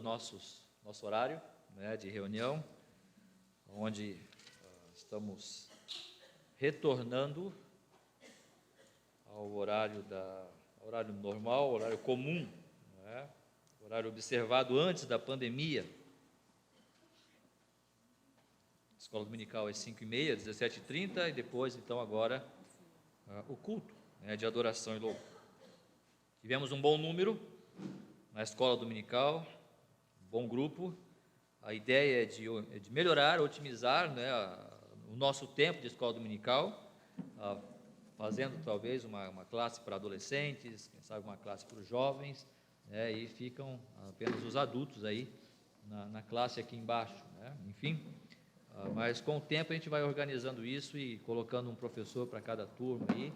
nosso horário, né, de reunião, onde estamos retornando ao horário normal, horário comum, né, horário observado antes da pandemia. A escola dominical é 5h30, 17h30, e depois, então, agora, o culto, né, de adoração e louvor. Tivemos um bom número na escola dominical, um bom grupo. A ideia é de melhorar, otimizar, né, o nosso tempo de escola dominical, fazendo talvez uma classe para adolescentes, quem sabe uma classe para os jovens, né, e ficam apenas os adultos aí na classe aqui embaixo, né, enfim. Mas com o tempo a gente vai organizando isso e colocando um professor para cada turma aí,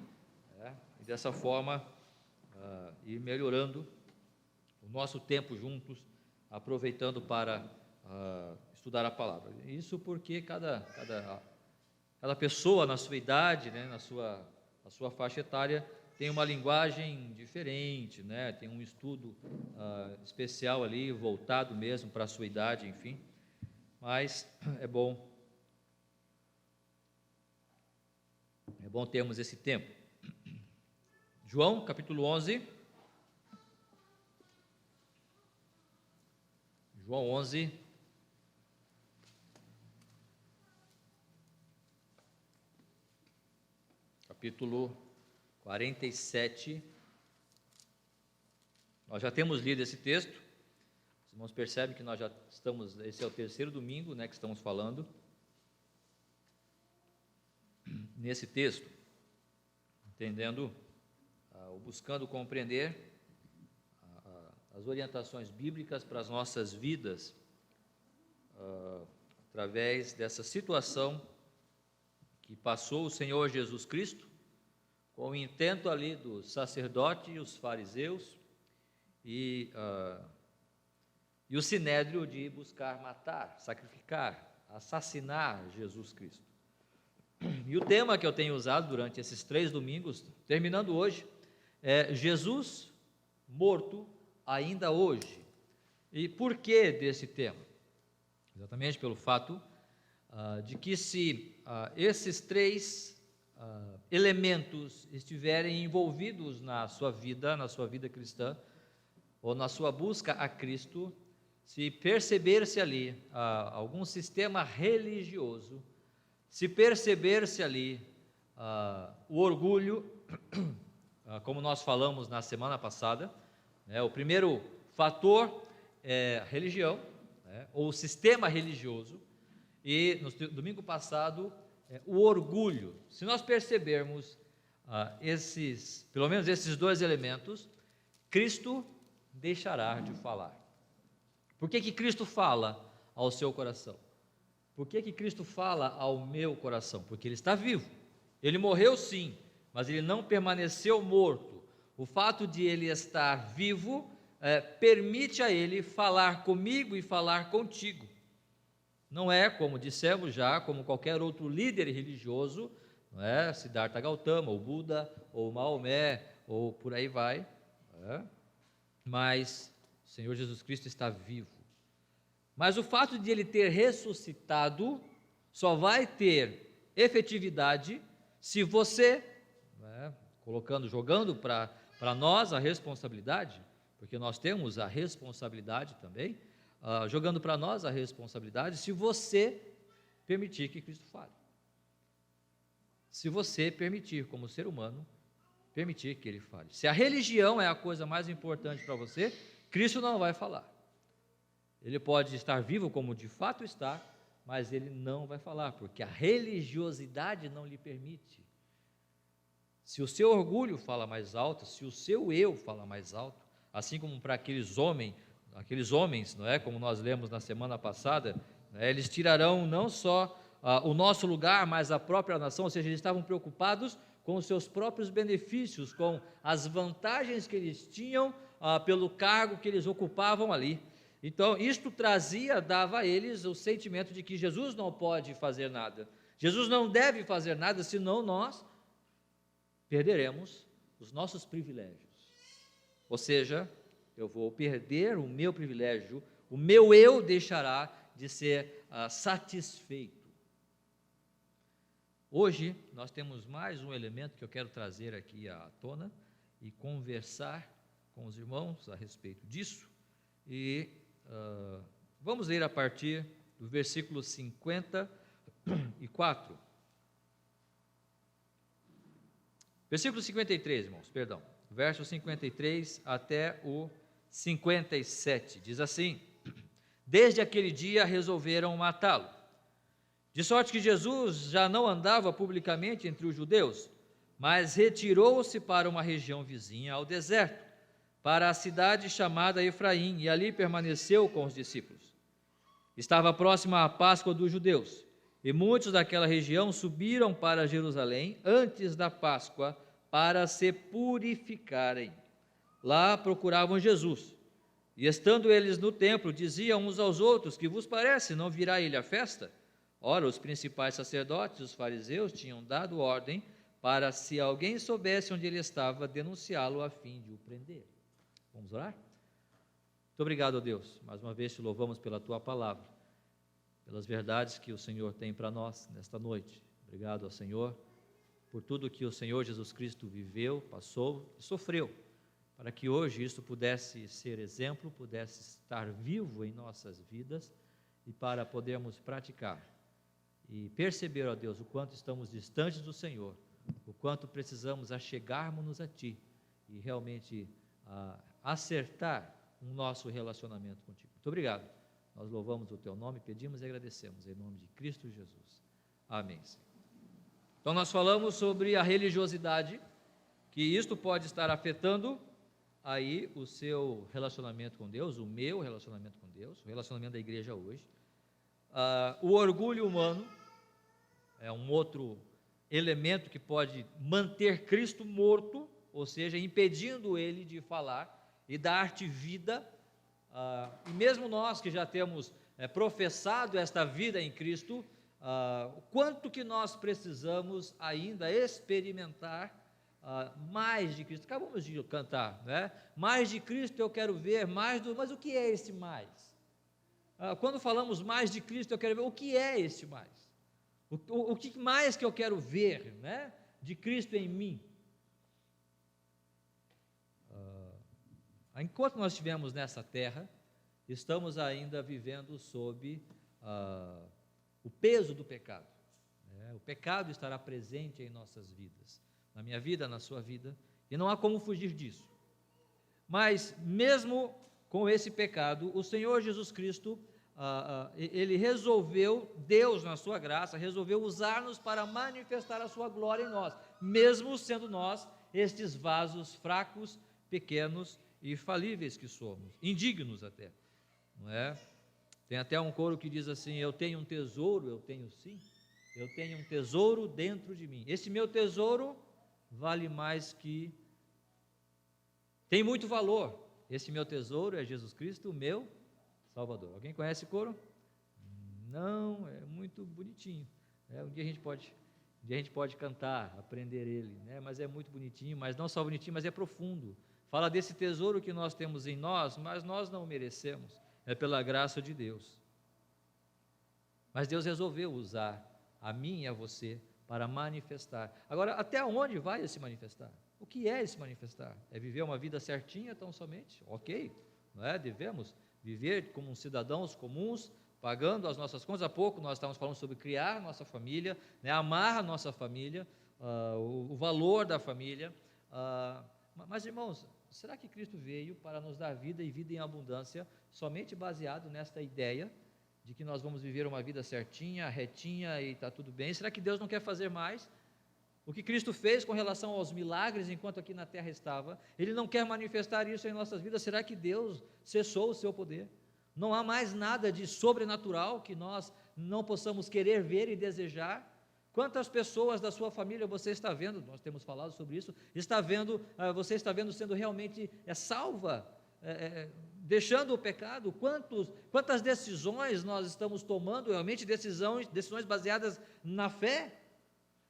né, e dessa forma ir melhorando o nosso tempo juntos, aproveitando para estudar a palavra. Isso porque cada pessoa na sua idade, né, na sua faixa etária, tem uma linguagem diferente, né, tem um estudo especial ali, voltado mesmo para a sua idade, enfim. Mas é bom termos esse tempo. João, capítulo 11. João 11. Capítulo 47. Nós já temos lido esse texto. Os irmãos percebem que nós já estamos, esse é o terceiro domingo, né, que estamos falando nesse texto, entendendo, ou buscando compreender as orientações bíblicas para as nossas vidas, através dessa situação que passou o Senhor Jesus Cristo, com o intento ali do sacerdote e os fariseus, e o sinédrio de buscar matar, sacrificar, assassinar Jesus Cristo. E o tema que eu tenho usado durante esses 3 domingos, terminando hoje, é Jesus morto ainda hoje. E por que desse tema? Exatamente pelo fato de que se esses 3 elementos estiverem envolvidos na sua vida cristã, ou na sua busca a Cristo, se perceber-se ali algum sistema religioso, se perceber-se ali o orgulho, como nós falamos na semana passada, né, o primeiro fator é religião, né, ou sistema religioso, e no domingo passado, o orgulho. Se nós percebermos pelo menos esses 2 elementos, Cristo deixará de falar. Por que Cristo fala ao seu coração? Por que Cristo fala ao meu coração? Porque Ele está vivo. Ele morreu sim, mas Ele não permaneceu morto. O fato de Ele estar vivo permite a Ele falar comigo e falar contigo. Não é, como dissemos já, como qualquer outro líder religioso, não é? Siddhartha Gautama, ou Buda, ou Maomé, ou por aí vai, mas o Senhor Jesus Cristo está vivo. Mas o fato de Ele ter ressuscitado só vai ter efetividade se você, jogando para nós a responsabilidade, porque nós temos a responsabilidade também, jogando para nós a responsabilidade, se você permitir que Cristo fale. Se você permitir, como ser humano, permitir que Ele fale. Se a religião é a coisa mais importante para você, Cristo não vai falar. Ele pode estar vivo como de fato está, mas Ele não vai falar, porque a religiosidade não lhe permite. Se o seu orgulho fala mais alto, se o seu eu fala mais alto, assim como para aqueles homens, não é, como nós lemos na semana passada, né, eles tirarão não só o nosso lugar, mas a própria nação, ou seja, eles estavam preocupados com os seus próprios benefícios, com as vantagens que eles tinham pelo cargo que eles ocupavam ali. Então, isto dava a eles o sentimento de que Jesus não pode fazer nada, Jesus não deve fazer nada, senão nós perderemos os nossos privilégios. Ou seja, eu vou perder o meu privilégio, o meu eu deixará de ser satisfeito. Hoje, nós temos mais um elemento que eu quero trazer aqui à tona e conversar com os irmãos a respeito disso. E vamos ler a partir do versículo 54. Versículo 53, irmãos, perdão. Verso 53 até o 57. Diz assim: Desde aquele dia resolveram matá-lo. De sorte que Jesus já não andava publicamente entre os judeus, mas retirou-se para uma região vizinha ao deserto, para a cidade chamada Efraim, e ali permaneceu com os discípulos. Estava próxima a Páscoa dos judeus, e muitos daquela região subiram para Jerusalém antes da Páscoa para se purificarem. Lá procuravam Jesus, e estando eles no templo, diziam uns aos outros: Que vos parece, não virá ele à festa? Ora, os principais sacerdotes e os fariseus tinham dado ordem para, se alguém soubesse onde ele estava, denunciá-lo a fim de o prender. Vamos orar? Muito obrigado, ó Deus. Mais uma vez te louvamos pela tua palavra, pelas verdades que o Senhor tem para nós nesta noite. Obrigado, ó Senhor, por tudo que o Senhor Jesus Cristo viveu, passou e sofreu, para que hoje isso pudesse ser exemplo, pudesse estar vivo em nossas vidas e para podermos praticar e perceber, ó Deus, o quanto estamos distantes do Senhor, o quanto precisamos achegarmos-nos a Ti e realmente acertar o nosso relacionamento contigo. Muito obrigado. Nós louvamos o Teu nome, pedimos e agradecemos em nome de Cristo Jesus. Amém. Então nós falamos sobre a religiosidade, que isto pode estar afetando aí o seu relacionamento com Deus, o meu relacionamento com Deus, o relacionamento da igreja hoje. O orgulho humano é um outro elemento que pode manter Cristo morto, ou seja, impedindo ele de falar e dar-te vida. E mesmo nós que já temos professado esta vida em Cristo, o quanto que nós precisamos ainda experimentar mais de Cristo. Acabamos de cantar, né? Mais de Cristo eu quero ver, mas o que é esse mais? Quando falamos mais de Cristo eu quero ver, o que é esse mais? O que mais que eu quero ver, né, de Cristo em mim? Enquanto nós estivermos nessa terra, estamos ainda vivendo sob o peso do pecado. O pecado estará presente em nossas vidas, na minha vida, na sua vida, e não há como fugir disso. Mas mesmo com esse pecado, o Senhor Jesus Cristo, Ele resolveu, Deus na sua graça, resolveu usar-nos para manifestar a sua glória em nós, mesmo sendo nós estes vasos fracos, pequenos e falíveis que somos, indignos até, não é? Tem até um coro que diz assim: eu tenho um tesouro, eu tenho um tesouro dentro de mim, esse meu tesouro vale mais que, tem muito valor, esse meu tesouro é Jesus Cristo, o meu Salvador. Alguém conhece o coro? Não, é muito bonitinho, um dia a gente pode cantar, aprender ele, né? Mas é muito bonitinho, mas não só bonitinho, mas é profundo. Fala desse tesouro que nós temos em nós, mas nós não merecemos, é pela graça de Deus. Mas Deus resolveu usar a mim e a você para manifestar. Agora, até onde vai esse manifestar? O que é esse manifestar? É viver uma vida certinha tão somente? Ok, não é? Devemos viver como cidadãos comuns, pagando as nossas contas. Há pouco nós estávamos falando sobre criar nossa família, né? Amar a nossa família, o valor da família. Mas, irmãos, será que Cristo veio para nos dar vida e vida em abundância, somente baseado nesta ideia de que nós vamos viver uma vida certinha, retinha e está tudo bem? Será que Deus não quer fazer mais? O que Cristo fez com relação aos milagres enquanto aqui na terra estava, Ele não quer manifestar isso em nossas vidas? Será que Deus cessou o seu poder? Não há mais nada de sobrenatural que nós não possamos querer ver e desejar? Quantas pessoas da sua família você está vendo, nós temos falado sobre isso, você está vendo sendo realmente salva, deixando o pecado? Quantas decisões nós estamos tomando, realmente decisões baseadas na fé,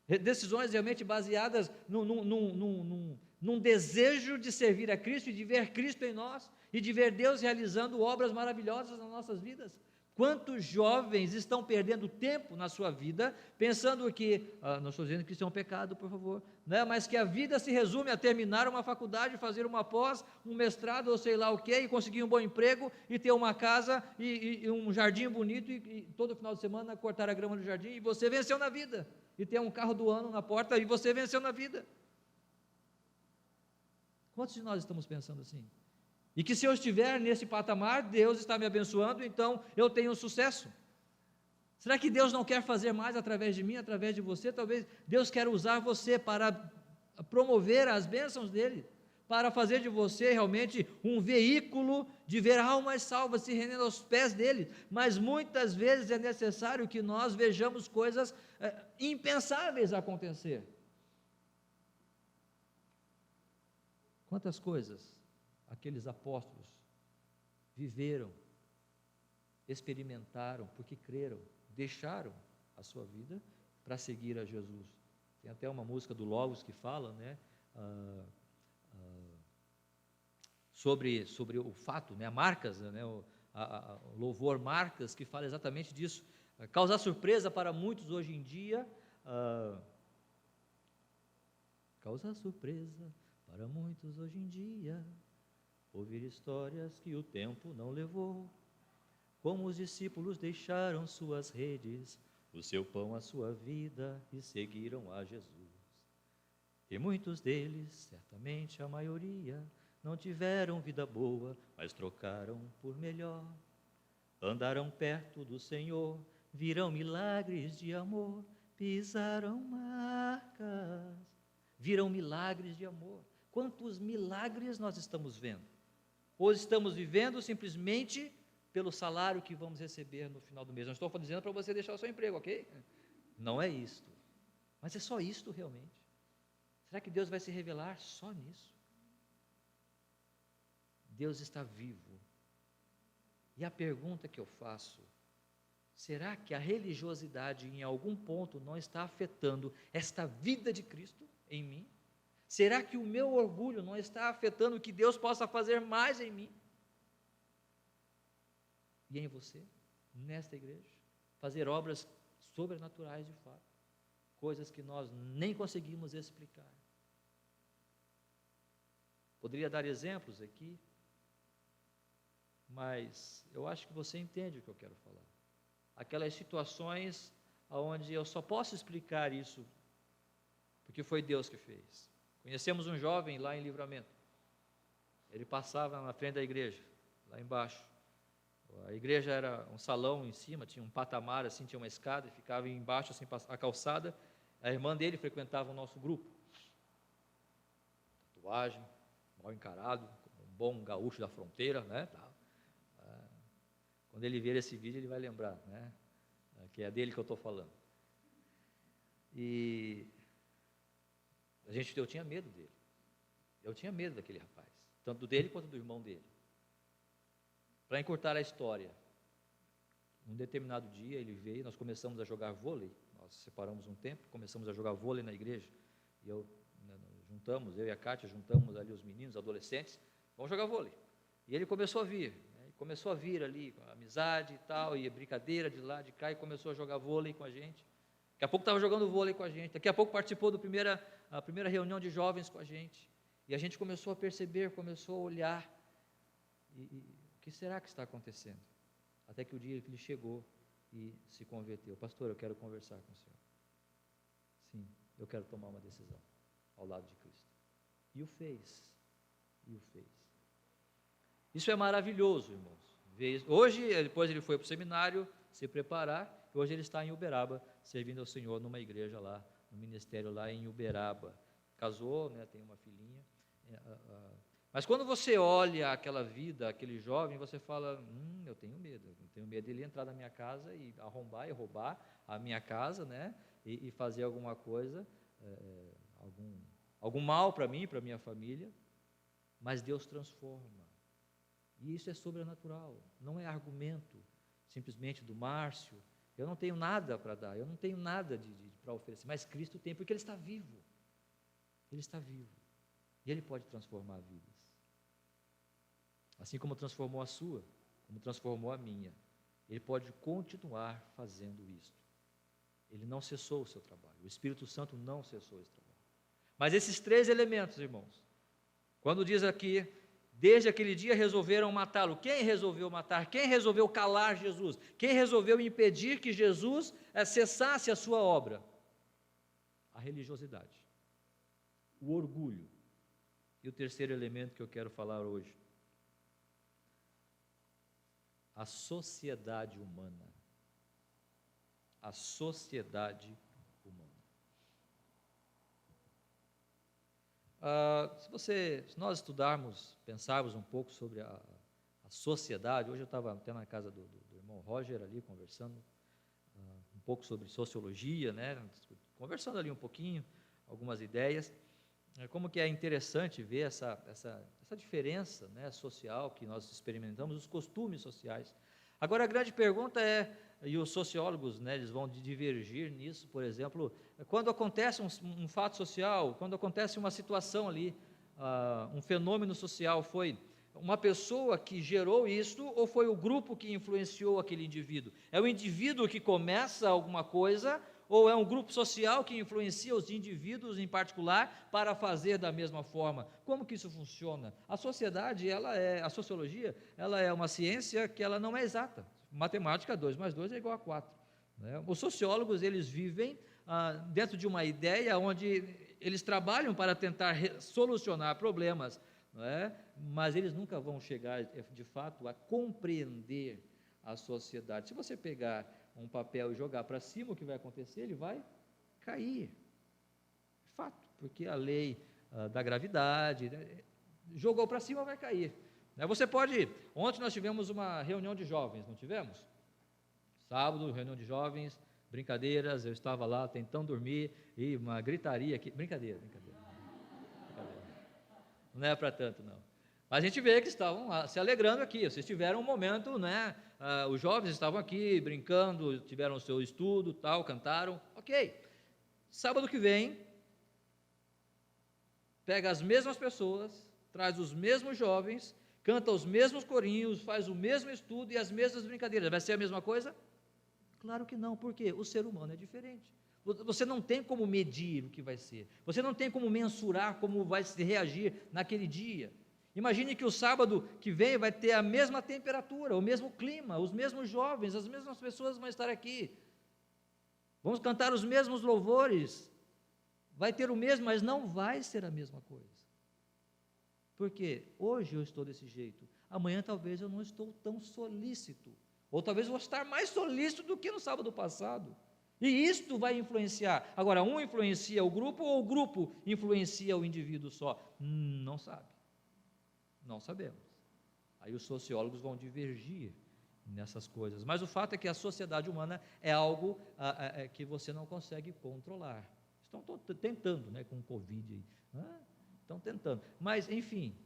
decisões realmente baseadas num desejo de servir a Cristo e de ver Cristo em nós, e de ver Deus realizando obras maravilhosas nas nossas vidas. Quantos jovens estão perdendo tempo na sua vida, pensando que, não estou dizendo que isso é um pecado, por favor, né, mas que a vida se resume a terminar uma faculdade, fazer uma pós, um mestrado ou sei lá o que, e conseguir um bom emprego, e ter uma casa, e um jardim bonito, e todo final de semana cortar a grama do jardim, e você venceu na vida, e ter um carro do ano na porta, e você venceu na vida. Quantos de nós estamos pensando assim? E que se eu estiver nesse patamar, Deus está me abençoando, então eu tenho sucesso. Será que Deus não quer fazer mais através de mim, através de você? Talvez Deus quer usar você para promover as bênçãos dEle, para fazer de você realmente um veículo de ver almas salvas se rendendo aos pés dEle, mas muitas vezes é necessário que nós vejamos coisas impensáveis acontecer. Quantas coisas aqueles apóstolos viveram, experimentaram, porque creram, deixaram a sua vida para seguir a Jesus. Tem até uma música do Logos que fala, né, sobre o fato, né, marcas, né, o louvor Marcas, que fala exatamente disso. Causar surpresa para muitos hoje em dia, causar surpresa para muitos hoje em dia, ouvir histórias que o tempo não levou, como os discípulos deixaram suas redes, o seu pão, a sua vida, e seguiram a Jesus. E muitos deles, certamente a maioria, não tiveram vida boa, mas trocaram por melhor. Andaram perto do Senhor, viram milagres de amor, pisaram marcas, viram milagres de amor. Quantos milagres nós estamos vendo? Ou estamos vivendo simplesmente pelo salário que vamos receber no final do mês? Não estou dizendo para você deixar o seu emprego, ok? Não é isto. Mas é só isto realmente? Será que Deus vai se revelar só nisso? Deus está vivo. E a pergunta que eu faço, será que a religiosidade em algum ponto não está afetando esta vida de Cristo em mim? Será que o meu orgulho não está afetando o que Deus possa fazer mais em mim e em você, nesta igreja? Fazer obras sobrenaturais de fato, coisas que nós nem conseguimos explicar. Poderia dar exemplos aqui, mas eu acho que você entende o que eu quero falar. Aquelas situações onde eu só posso explicar isso porque foi Deus que fez. Conhecemos um jovem lá em Livramento. Ele passava na frente da igreja, lá embaixo. A igreja era um salão em cima, tinha um patamar assim, tinha uma escada, e ficava embaixo assim a calçada. A irmã dele frequentava o nosso grupo. Tatuagem, mal encarado, um bom gaúcho da fronteira, né? Quando ele ver esse vídeo, ele vai lembrar, né? Que é dele que eu estou falando. E eu tinha medo dele. Eu tinha medo daquele rapaz, tanto dele quanto do irmão dele. Para encurtar a história, um determinado dia ele veio, nós começamos a jogar vôlei, nós separamos um tempo, começamos a jogar vôlei na igreja, e eu e a Kátia juntamos ali os meninos, adolescentes, vamos jogar vôlei. E ele começou a vir, né? Começou a vir ali, com amizade e tal, e brincadeira de lá, de cá, e começou a jogar vôlei com a gente. Daqui a pouco estava jogando vôlei com a gente, daqui a pouco participou da primeira reunião de jovens com a gente, e a gente começou a perceber, começou a olhar, e o que será que está acontecendo? Até que o dia que ele chegou e se converteu. Pastor, eu quero conversar com o senhor. Sim, eu quero tomar uma decisão ao lado de Cristo. E o fez. Isso é maravilhoso, irmãos. Hoje, depois ele foi para o seminário se preparar, e hoje ele está em Uberaba, servindo ao Senhor numa igreja lá, no ministério lá em Uberaba. Casou, né, tem uma filhinha. Mas quando você olha aquela vida, aquele jovem, você fala, eu tenho medo dele entrar na minha casa e arrombar e roubar a minha casa, né, e fazer alguma coisa, algum mal para mim, para minha família. Mas Deus transforma, e isso é sobrenatural, não é argumento simplesmente do Márcio. Eu não tenho nada para dar, eu não tenho nada para oferecer, mas Cristo tem, porque Ele está vivo, e Ele pode transformar vidas. assim como transformou a sua, como transformou a minha. Ele pode continuar fazendo isto. Ele não cessou o seu trabalho, o Espírito Santo não cessou esse trabalho. Mas esses 3 elementos, irmãos, quando diz aqui, desde aquele dia resolveram matá-lo. Quem resolveu matar? Quem resolveu calar Jesus? Quem resolveu impedir que Jesus cessasse a sua obra? A religiosidade, o orgulho. E o terceiro elemento que eu quero falar hoje, a sociedade humana. A sociedade humana. Se nós estudarmos, pensarmos um pouco sobre a sociedade, hoje eu estava até na casa do irmão Roger ali, conversando um pouco sobre sociologia, né, conversando ali um pouquinho, algumas ideias, como que é interessante ver essa diferença, né, social que nós experimentamos, os costumes sociais. Agora a grande pergunta é, e os sociólogos, né, eles vão divergir nisso, por exemplo, quando acontece um fato social, quando acontece uma situação ali, um fenômeno social, foi uma pessoa que gerou isso ou foi o grupo que influenciou aquele indivíduo? É o indivíduo que começa alguma coisa ou é um grupo social que influencia os indivíduos em particular para fazer da mesma forma? Como que isso funciona? A sociedade, a sociologia, ela é uma ciência que ela não é exata. Matemática, 2 mais 2 é igual a 4. Né? Os sociólogos, eles vivem dentro de uma ideia onde eles trabalham para tentar solucionar problemas, não é? Mas eles nunca vão chegar, de fato, a compreender a sociedade. Se você pegar um papel e jogar para cima, o que vai acontecer? Ele vai cair. É fato, porque a lei da gravidade, né, jogou para cima, vai cair. Você pode... Ontem nós tivemos uma reunião de jovens, não tivemos? Sábado, reunião de jovens, brincadeiras, eu estava lá tentando dormir, e uma gritaria aqui, brincadeira. Não é para tanto, não. Mas a gente vê que estavam lá, se alegrando aqui, vocês tiveram um momento, né, os jovens estavam aqui, brincando, tiveram o seu estudo, tal, cantaram, ok. Sábado que vem, pega as mesmas pessoas, traz os mesmos jovens, canta os mesmos corinhos, faz o mesmo estudo e as mesmas brincadeiras, vai ser a mesma coisa? Claro que não, porque o ser humano é diferente. Você não tem como medir o que vai ser, você não tem como mensurar como vai se reagir naquele dia. Imagine que o sábado que vem vai ter a mesma temperatura, o mesmo clima, os mesmos jovens, as mesmas pessoas vão estar aqui, vamos cantar os mesmos louvores, vai ter o mesmo, mas não vai ser a mesma coisa. Porque hoje eu estou desse jeito, amanhã talvez eu não estou tão solícito, ou talvez eu vou estar mais solícito do que no sábado passado. E isto vai influenciar. Agora, um influencia o grupo ou o grupo influencia o indivíduo só? Não sabe. Não sabemos. Aí os sociólogos vão divergir nessas coisas. Mas o fato é que a sociedade humana é algo que você não consegue controlar. Estão tentando, né, com o Covid aí. Estão tentando. Mas, enfim,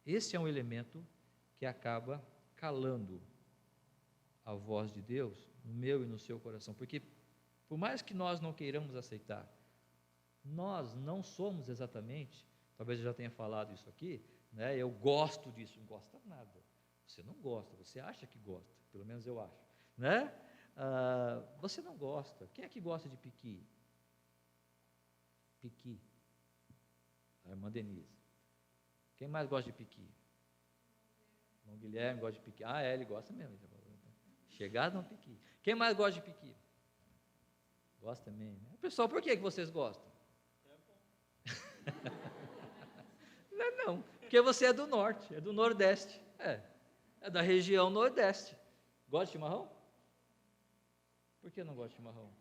esse é um elemento que acaba calando a voz de Deus no meu e no seu coração, porque por mais que nós não queiramos aceitar, nós não somos exatamente, talvez eu já tenha falado isso aqui, né, eu gosto disso, não gosta nada, você não gosta, você acha que gosta, pelo menos eu acho, né? Você não gosta, quem é que gosta de piqui? Piqui, a irmã Denise, quem mais gosta de piqui? O irmão Guilherme gosta de piqui, ele gosta mesmo, chegado no piqui. Quem mais gosta de piqui? Gosta também, né? Pessoal, por que vocês gostam? Não, porque você é do norte, é do nordeste, é da região nordeste. Gosta de chimarrão? Por que não gosta de chimarrão?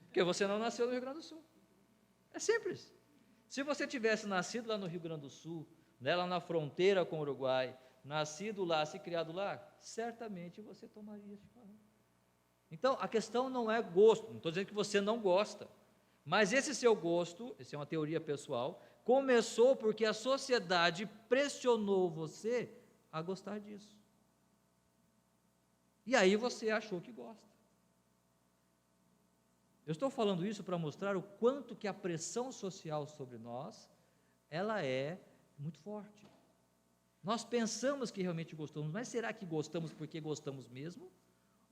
Porque você não nasceu no Rio Grande do Sul. É simples. Se você tivesse nascido lá no Rio Grande do Sul, né, lá na fronteira com o Uruguai, nascido lá, se criado lá, certamente você tomaria chimarrão. Então, a questão não é gosto, não estou dizendo que você não gosta, mas esse seu gosto, essa é uma teoria pessoal, começou porque a sociedade pressionou você a gostar disso. E aí você achou que gosta. Eu estou falando isso para mostrar o quanto que a pressão social sobre nós, ela é muito forte. Nós pensamos que realmente gostamos, mas será que gostamos porque gostamos mesmo?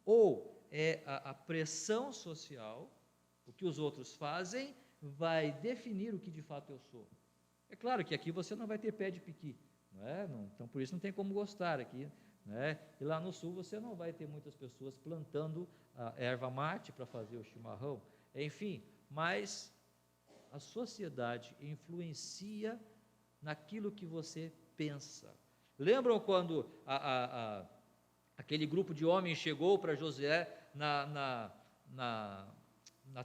Ou é a pressão social, o que os outros fazem, vai definir o que de fato eu sou? É claro que aqui você não vai ter pé de piqui, não é? Então por isso não tem como gostar aqui, né? E lá no sul você não vai ter muitas pessoas plantando a erva mate para fazer o chimarrão, enfim, mas a sociedade influencia naquilo que você pensa. Lembram quando aquele grupo de homens chegou para Josué na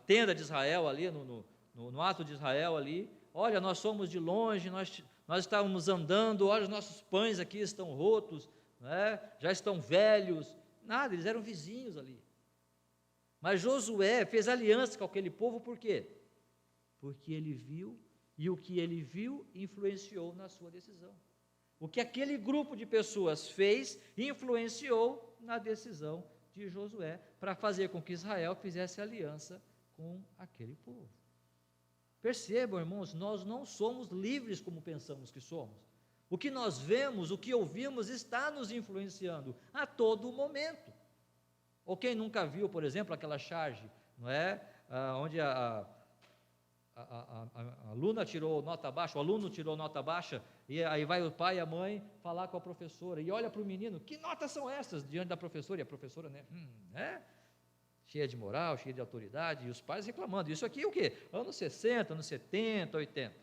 tenda de Israel ali, no ato de Israel ali? Olha, nós somos de longe, nós estávamos andando, olha, os nossos pães aqui estão rotos, né? Já estão velhos. Nada, eles eram vizinhos ali. Mas Josué fez aliança com aquele povo, por quê? Porque ele viu, e o que ele viu influenciou na sua decisão. O que aquele grupo de pessoas fez influenciou na decisão de Josué para fazer com que Israel fizesse aliança com aquele povo. Percebam, irmãos, nós não somos livres como pensamos que somos. O que nós vemos, o que ouvimos está nos influenciando a todo momento. Ou quem nunca viu, por exemplo, aquela charge, não é? Onde a aluna tirou nota baixa, o aluno tirou nota baixa, e aí vai o pai e a mãe falar com a professora, e olha para o menino, que notas são essas diante da professora? E a professora, né? Cheia de moral, cheia de autoridade, e os pais reclamando. Isso aqui é o quê? Anos 60, anos 70, 80.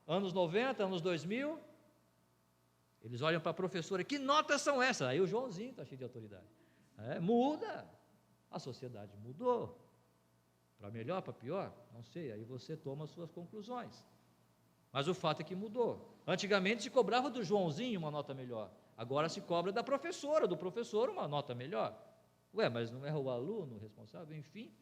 Anos 90, anos 2000, eles olham para a professora, que notas são essas? Aí o Joãozinho está cheio de autoridade. Muda, a sociedade mudou, para melhor, para pior, não sei, aí você toma as suas conclusões. Mas o fato é que mudou. Antigamente se cobrava do Joãozinho uma nota melhor, agora se cobra da professora, do professor uma nota melhor. Mas não é o aluno responsável? Enfim,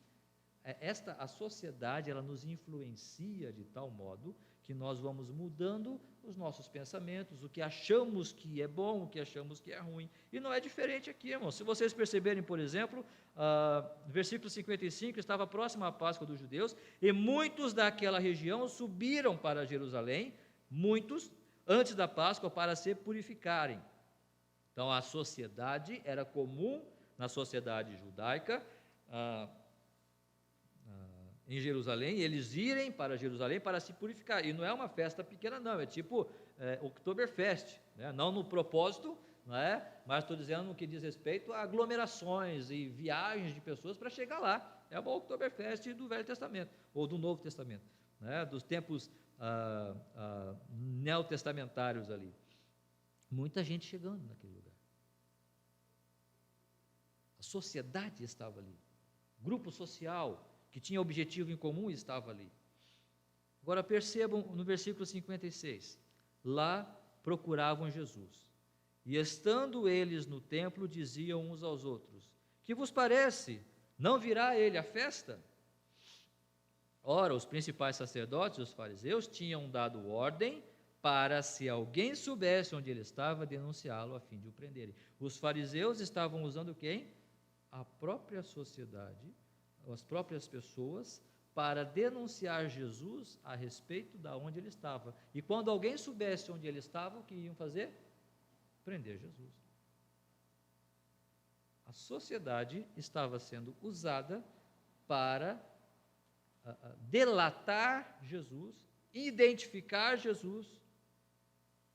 a sociedade, ela nos influencia de tal modo que nós vamos mudando os nossos pensamentos, o que achamos que é bom, o que achamos que é ruim, e não é diferente aqui, irmãos. Se vocês perceberem, por exemplo, versículo 55, estava próximo à Páscoa dos judeus, e muitos daquela região subiram para Jerusalém, muitos, antes da Páscoa, para se purificarem. Então a sociedade era comum, na sociedade judaica, em Jerusalém, eles irem para Jerusalém para se purificar, e não é uma festa pequena não, é tipo Oktoberfest, né? Não no propósito, não é? Mas estou dizendo no que diz respeito a aglomerações e viagens de pessoas para chegar lá, é uma Oktoberfest do Velho Testamento, ou do Novo Testamento, né? Dos tempos neotestamentários ali, muita gente chegando naquele lugar, a sociedade estava ali, grupo social, que tinha objetivo em comum, estava ali. Agora percebam no versículo 56, lá procuravam Jesus, e estando eles no templo, diziam uns aos outros, que vos parece? Não virá ele à festa? Ora, os principais sacerdotes, os fariseus, tinham dado ordem para, se alguém soubesse onde ele estava, denunciá-lo a fim de o prenderem. Os fariseus estavam usando quem? A própria sociedade, as próprias pessoas, para denunciar Jesus a respeito de onde ele estava. E quando alguém soubesse onde ele estava, o que iam fazer? Prender Jesus. A sociedade estava sendo usada para delatar Jesus, identificar Jesus,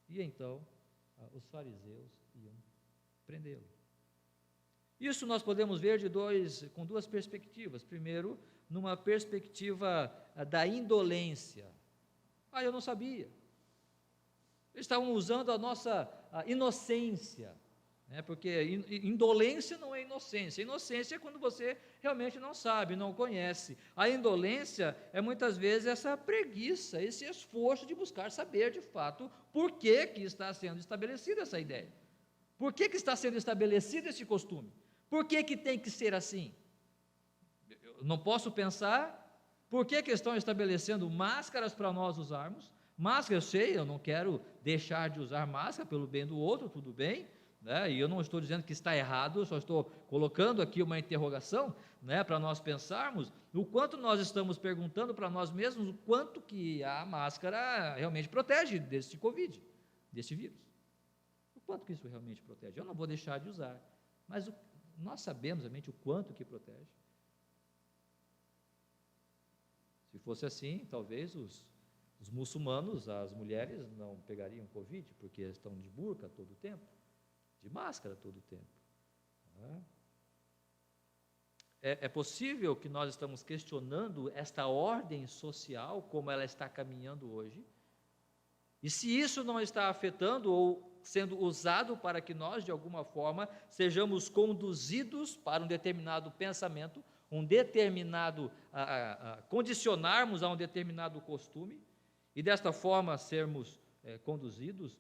e então os fariseus iam prendê-lo. Isso nós podemos ver com duas perspectivas. Primeiro, numa perspectiva da indolência. Eu não sabia. Eles estavam usando a nossa inocência, né? Porque indolência não é inocência. Inocência é quando você realmente não sabe, não conhece. A indolência é muitas vezes essa preguiça, esse esforço de buscar saber de fato por que está sendo estabelecida essa ideia. Por que está sendo estabelecido esse costume? Por que tem que ser assim? Eu não posso pensar. Por que estão estabelecendo máscaras para nós usarmos? Máscara, eu sei, eu não quero deixar de usar máscara pelo bem do outro, tudo bem, né? E eu não estou dizendo que está errado, só estou colocando aqui uma interrogação, né, para nós pensarmos o quanto nós estamos perguntando para nós mesmos o quanto que a máscara realmente protege desse Covid, desse vírus. O quanto que isso realmente protege. Eu não vou deixar de usar, mas nós sabemos realmente o quanto que protege. Se fosse assim, talvez os muçulmanos, as mulheres não pegariam Covid, porque estão de burca todo o tempo, de máscara todo o tempo. É possível que nós estamos questionando esta ordem social, como ela está caminhando hoje, e se isso não está afetando ou sendo usado para que nós, de alguma forma, sejamos conduzidos para um determinado pensamento, um determinado, condicionarmos a um determinado costume, e desta forma sermos conduzidos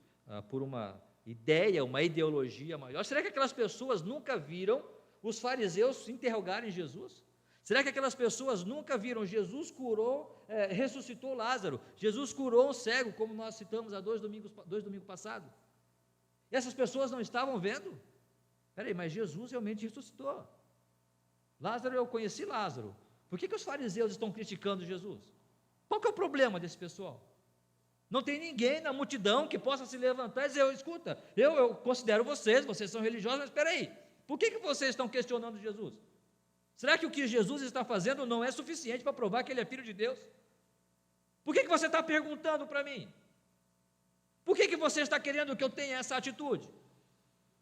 por uma ideia, uma ideologia maior. Será que aquelas pessoas nunca viram os fariseus interrogarem Jesus? Será que aquelas pessoas nunca viram Jesus curou, ressuscitou Lázaro, Jesus curou um cego, como nós citamos há dois domingos passados? E essas pessoas não estavam vendo? Peraí, mas Jesus realmente ressuscitou. Lázaro, eu conheci Lázaro. Por que os fariseus estão criticando Jesus? Qual que é o problema desse pessoal? Não tem ninguém na multidão que possa se levantar e dizer, escuta, eu considero vocês são religiosos, mas espera aí, por que vocês estão questionando Jesus? Será que o que Jesus está fazendo não é suficiente para provar que Ele é Filho de Deus? Por que você está perguntando para mim? Por que você está querendo que eu tenha essa atitude?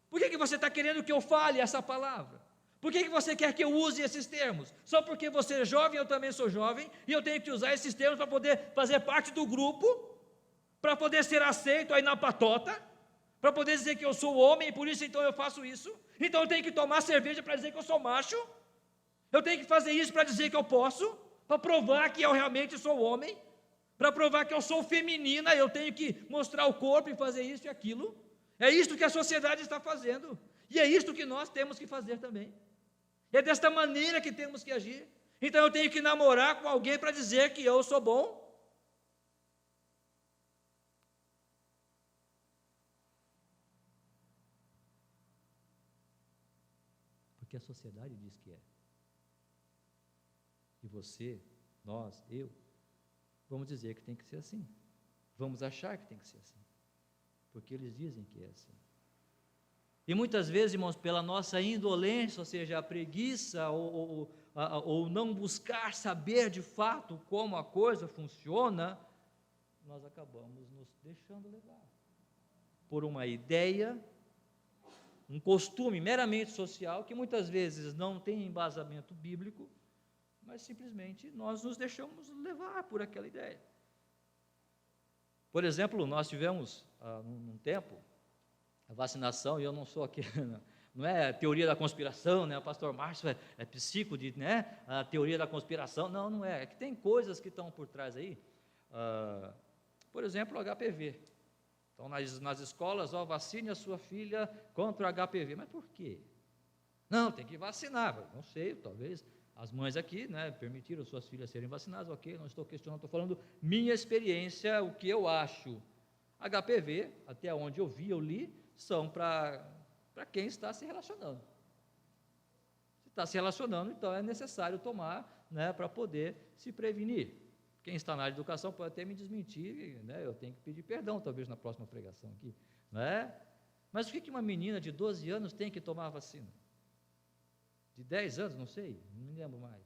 Por que você está querendo que eu fale essa palavra? Por que você quer que eu use esses termos? Só porque você é jovem, eu também sou jovem, e eu tenho que usar esses termos para poder fazer parte do grupo, para poder ser aceito aí na patota, para poder dizer que eu sou homem, e por isso então eu faço isso. Então eu tenho que tomar cerveja para dizer que eu sou macho, eu tenho que fazer isso para dizer que eu posso, para provar que eu realmente sou homem, para provar que eu sou feminina, eu tenho que mostrar o corpo e fazer isso e aquilo. É isto que a sociedade está fazendo, e é isto que nós temos que fazer também. É desta maneira que temos que agir. Então eu tenho que namorar com alguém para dizer que eu sou bom. Porque a sociedade diz que é. E você, nós, eu, vamos dizer que tem que ser assim. Vamos achar que tem que ser assim. Porque eles dizem que é assim. E muitas vezes, irmãos, pela nossa indolência, ou seja, a preguiça, ou não buscar saber de fato como a coisa funciona, nós acabamos nos deixando levar por uma ideia, um costume meramente social, que muitas vezes não tem embasamento bíblico, mas simplesmente nós nos deixamos levar por aquela ideia. Por exemplo, nós tivemos, num tempo, a vacinação, e eu não sou aqui, não é teoria da conspiração, né? O pastor Márcio é psico de, né? A teoria da conspiração, não é que tem coisas que estão por trás aí, por exemplo, o HPV. Então, nas escolas, vacine a sua filha contra o HPV, mas por quê? Não, tem que vacinar, não sei, talvez as mães aqui, né, permitiram suas filhas serem vacinadas, ok, não estou questionando, estou falando minha experiência, o que eu acho. HPV, até onde eu vi, eu li, são para quem está se relacionando. Se está se relacionando, então é necessário tomar, né, para poder se prevenir. Quem está na área de educação pode até me desmentir, né, eu tenho que pedir perdão, talvez, na próxima pregação aqui. Né? Mas o que uma menina de 12 anos tem que tomar a vacina? De 10 anos, não sei, não me lembro mais.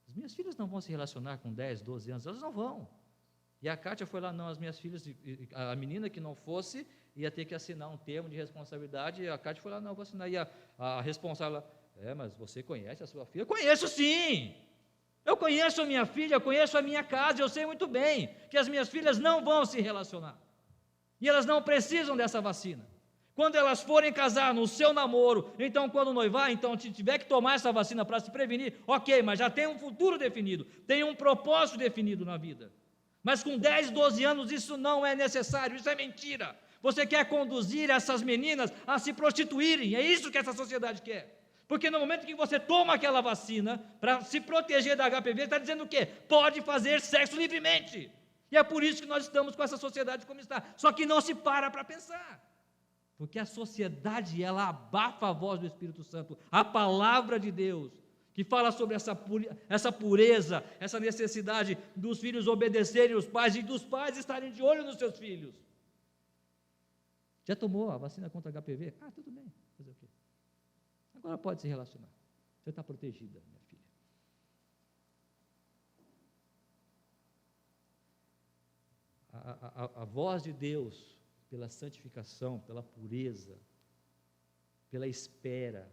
As minhas filhas não vão se relacionar com 10, 12 anos, elas não vão. E a Kátia foi lá, não, as minhas filhas, a menina que não fosse, ia ter que assinar um termo de responsabilidade, e a Kátia foi lá, não, vou assinar, e a responsável, mas você conhece a sua filha? Eu conheço sim! Eu conheço a minha filha, eu conheço a minha casa, eu sei muito bem que as minhas filhas não vão se relacionar. E elas não precisam dessa vacina. Quando elas forem casar no seu namoro, então quando noivar, então se tiver que tomar essa vacina para se prevenir, ok, mas já tem um futuro definido, tem um propósito definido na vida. Mas com 10, 12 anos isso não é necessário, isso é mentira. Você quer conduzir essas meninas a se prostituírem, é isso que essa sociedade quer. Porque no momento que você toma aquela vacina para se proteger da HPV, está dizendo o quê? Pode fazer sexo livremente. E é por isso que nós estamos com essa sociedade como está. Só que não se para pensar. Porque a sociedade, ela abafa a voz do Espírito Santo, a palavra de Deus, que fala sobre essa pureza, essa necessidade dos filhos obedecerem os pais e dos pais estarem de olho nos seus filhos. Já tomou a vacina contra HPV? Ah, tudo bem, fazer o quê? Agora pode se relacionar. Você está protegida, minha filha. A voz de Deus, pela santificação, pela pureza, pela espera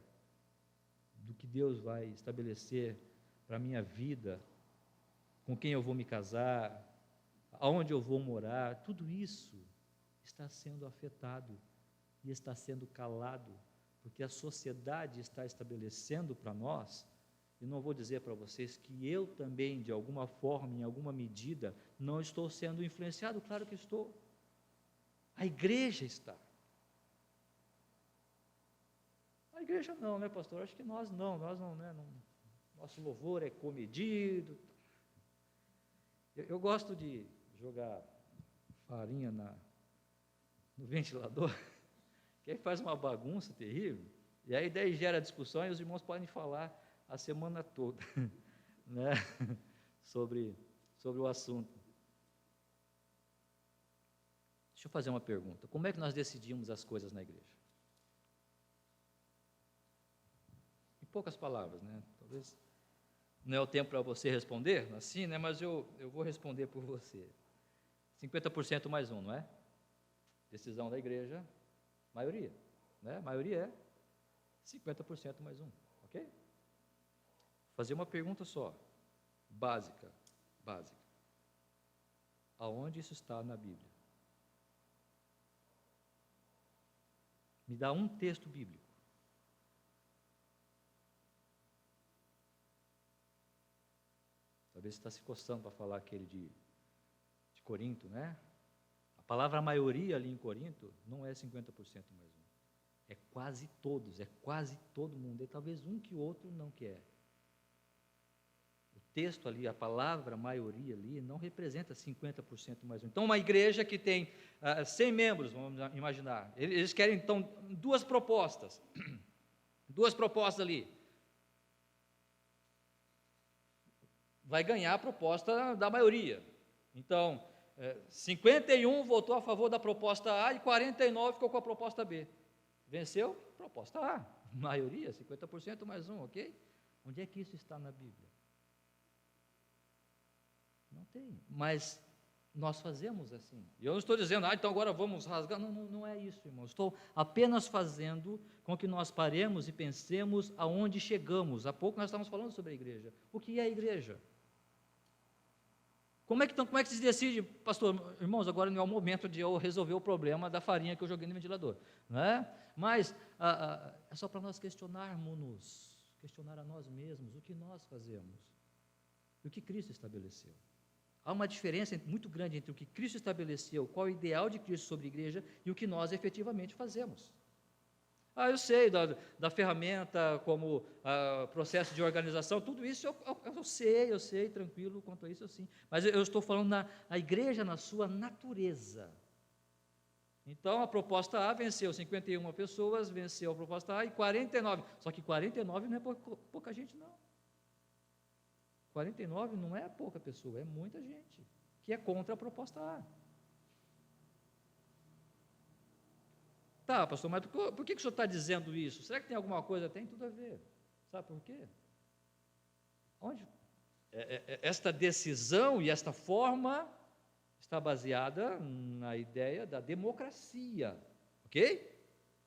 do que Deus vai estabelecer para a minha vida, com quem eu vou me casar, aonde eu vou morar, tudo isso está sendo afetado e está sendo calado, porque a sociedade está estabelecendo para nós, e não vou dizer para vocês que eu também, de alguma forma, em alguma medida, não estou sendo influenciado, claro que estou. A igreja está. A igreja não, né, pastor? Acho que nós não, né? Nosso louvor é comedido. Eu gosto de jogar farinha no ventilador, que aí faz uma bagunça terrível, e aí daí gera discussão e os irmãos podem falar a semana toda, né, sobre o assunto. Deixa eu fazer uma pergunta. Como é que nós decidimos as coisas na igreja? Em poucas palavras, né? Talvez não é o tempo para você responder assim, né? Mas eu vou responder por você. 50% mais um, não é? Decisão da igreja, maioria, né? Maioria é 50% mais um, ok? Fazer uma pergunta só, básica. Aonde isso está na Bíblia? Me dá um texto bíblico. Talvez você está se coçando para falar aquele de Corinto, né? A palavra maioria ali em Corinto não é 50% mais um. É quase todos, é quase todo mundo. E talvez um que o outro não quer. O texto ali, a palavra maioria ali, não representa 50% mais um. Então, uma igreja que tem 100 membros, vamos imaginar, eles querem, então, duas propostas ali. Vai ganhar a proposta da maioria. Então, 51 votou a favor da proposta A e 49 ficou com a proposta B. Venceu? Proposta A. Maioria, 50% mais um, ok? Onde é que isso está na Bíblia? Não tem. Mas nós fazemos assim. E eu não estou dizendo, então agora vamos rasgar. Não é isso, irmão. Estou apenas fazendo com que nós paremos e pensemos aonde chegamos. Há pouco nós estávamos falando sobre a igreja. O que é a igreja? Como é que se decide, pastor? Irmãos, agora não é o momento de eu resolver o problema da farinha que eu joguei no ventilador, não é? Mas é só para nós questionarmos-nos, questionar a nós mesmos o que nós fazemos e o que Cristo estabeleceu. Há uma diferença muito grande entre o que Cristo estabeleceu, qual é o ideal de Cristo sobre a igreja e o que nós efetivamente fazemos. Eu sei da ferramenta, como processo de organização, tudo isso eu sei, tranquilo quanto a isso, sim. Mas eu estou falando a igreja na sua natureza. Então, a proposta A venceu 51 pessoas, venceu a proposta A e 49. Só que 49 não é pouca gente, não. 49 não é pouca pessoa, é muita gente que é contra a proposta A. Tá, pastor, mas por que o senhor está dizendo isso? Será que tem alguma coisa? Tem tudo a ver. Sabe por quê? Esta decisão e esta forma está baseada na ideia da democracia, ok?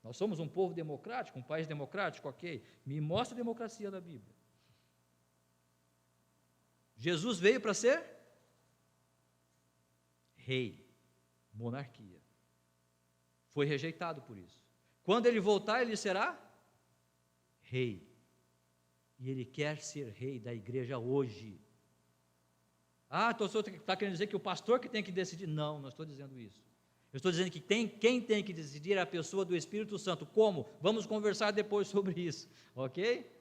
Nós somos um povo democrático, um país democrático, ok? Me mostra a democracia da Bíblia. Jesus veio para ser rei, monarquia. Foi rejeitado por isso. Quando ele voltar, ele será rei. E ele quer ser rei da igreja hoje. Então o senhor está querendo dizer que o pastor que tem que decidir? Não estou dizendo isso. Eu estou dizendo que quem tem que decidir é a pessoa do Espírito Santo. Como? Vamos conversar depois sobre isso, ok?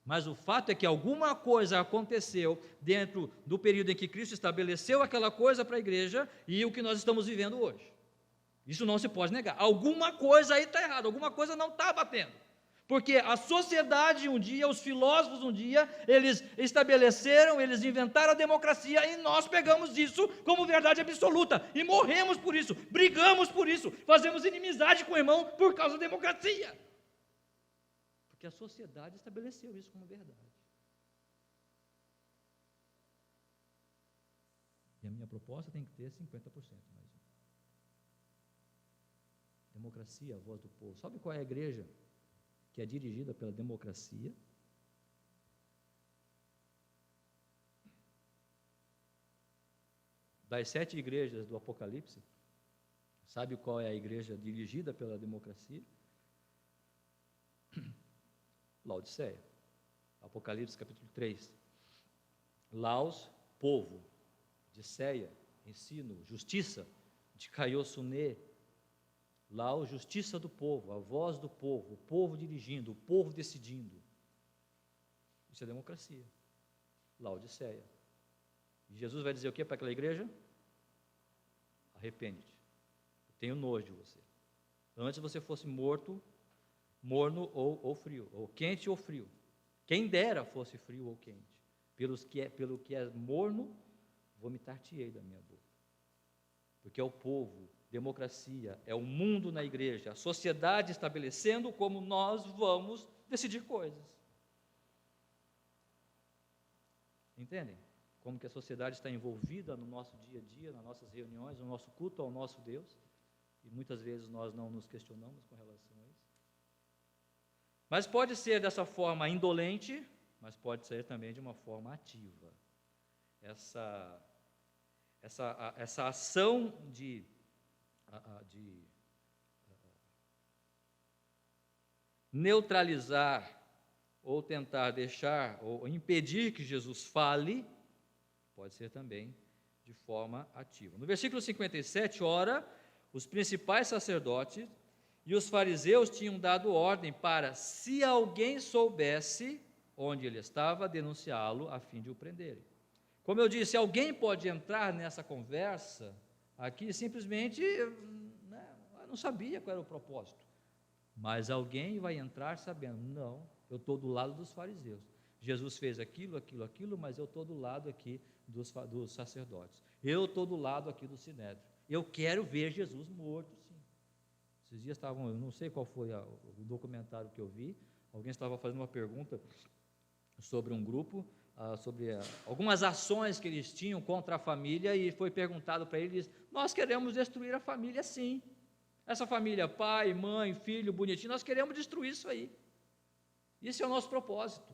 Mas o fato é que alguma coisa aconteceu dentro do período em que Cristo estabeleceu aquela coisa para a igreja e o que nós estamos vivendo hoje. Isso não se pode negar. Alguma coisa aí está errada, alguma coisa não está batendo. Porque a sociedade um dia, os filósofos um dia, eles estabeleceram, eles inventaram a democracia e nós pegamos isso como verdade absoluta e morremos por isso, brigamos por isso, fazemos inimizade com o irmão por causa da democracia. Porque a sociedade estabeleceu isso como verdade. E a minha proposta tem que ter 50% mais um. Democracia, a voz do povo. Sabe qual é a igreja que é dirigida pela democracia? Das 7 igrejas do Apocalipse, sabe qual é a igreja dirigida pela democracia? Laodiceia. Apocalipse capítulo 3. Laos, povo. Diceia, ensino, justiça. De Caiosune. Laos, justiça do povo, a voz do povo, o povo dirigindo, o povo decidindo. Isso é democracia. Laodiceia. E Jesus vai dizer o que para aquela igreja? Arrepende-te. Eu tenho nojo de você. Antes você fosse morto, morno ou frio, ou quente ou frio. Quem dera fosse frio ou quente. Pelo que é morno, vomitar-te-ei da minha boca. Porque é o povo, democracia, é o mundo na igreja, a sociedade estabelecendo como nós vamos decidir coisas. Entendem? Como que a sociedade está envolvida no nosso dia a dia, nas nossas reuniões, no nosso culto ao nosso Deus, e muitas vezes nós não nos questionamos com relação a isso. Mas pode ser dessa forma indolente, mas pode ser também de uma forma ativa. Essa ação de neutralizar ou tentar deixar ou impedir que Jesus fale, pode ser também de forma ativa. No versículo 57, ora, os principais sacerdotes e os fariseus tinham dado ordem para, se alguém soubesse onde ele estava, denunciá-lo a fim de o prenderem. Como eu disse, alguém pode entrar nessa conversa aqui simplesmente, não sabia qual era o propósito, mas alguém vai entrar sabendo, não, eu estou do lado dos fariseus, Jesus fez aquilo, mas eu estou do lado aqui dos sacerdotes, eu estou do lado aqui do Sinédrio, eu quero ver Jesus morto, sim. Esses dias estavam, eu não sei qual foi o documentário que eu vi, alguém estava fazendo uma pergunta sobre um grupo, sobre algumas ações que eles tinham contra a família, e foi perguntado para eles, nós queremos destruir a família sim, essa família, pai, mãe, filho, bonitinho, nós queremos destruir isso aí, isso é o nosso propósito.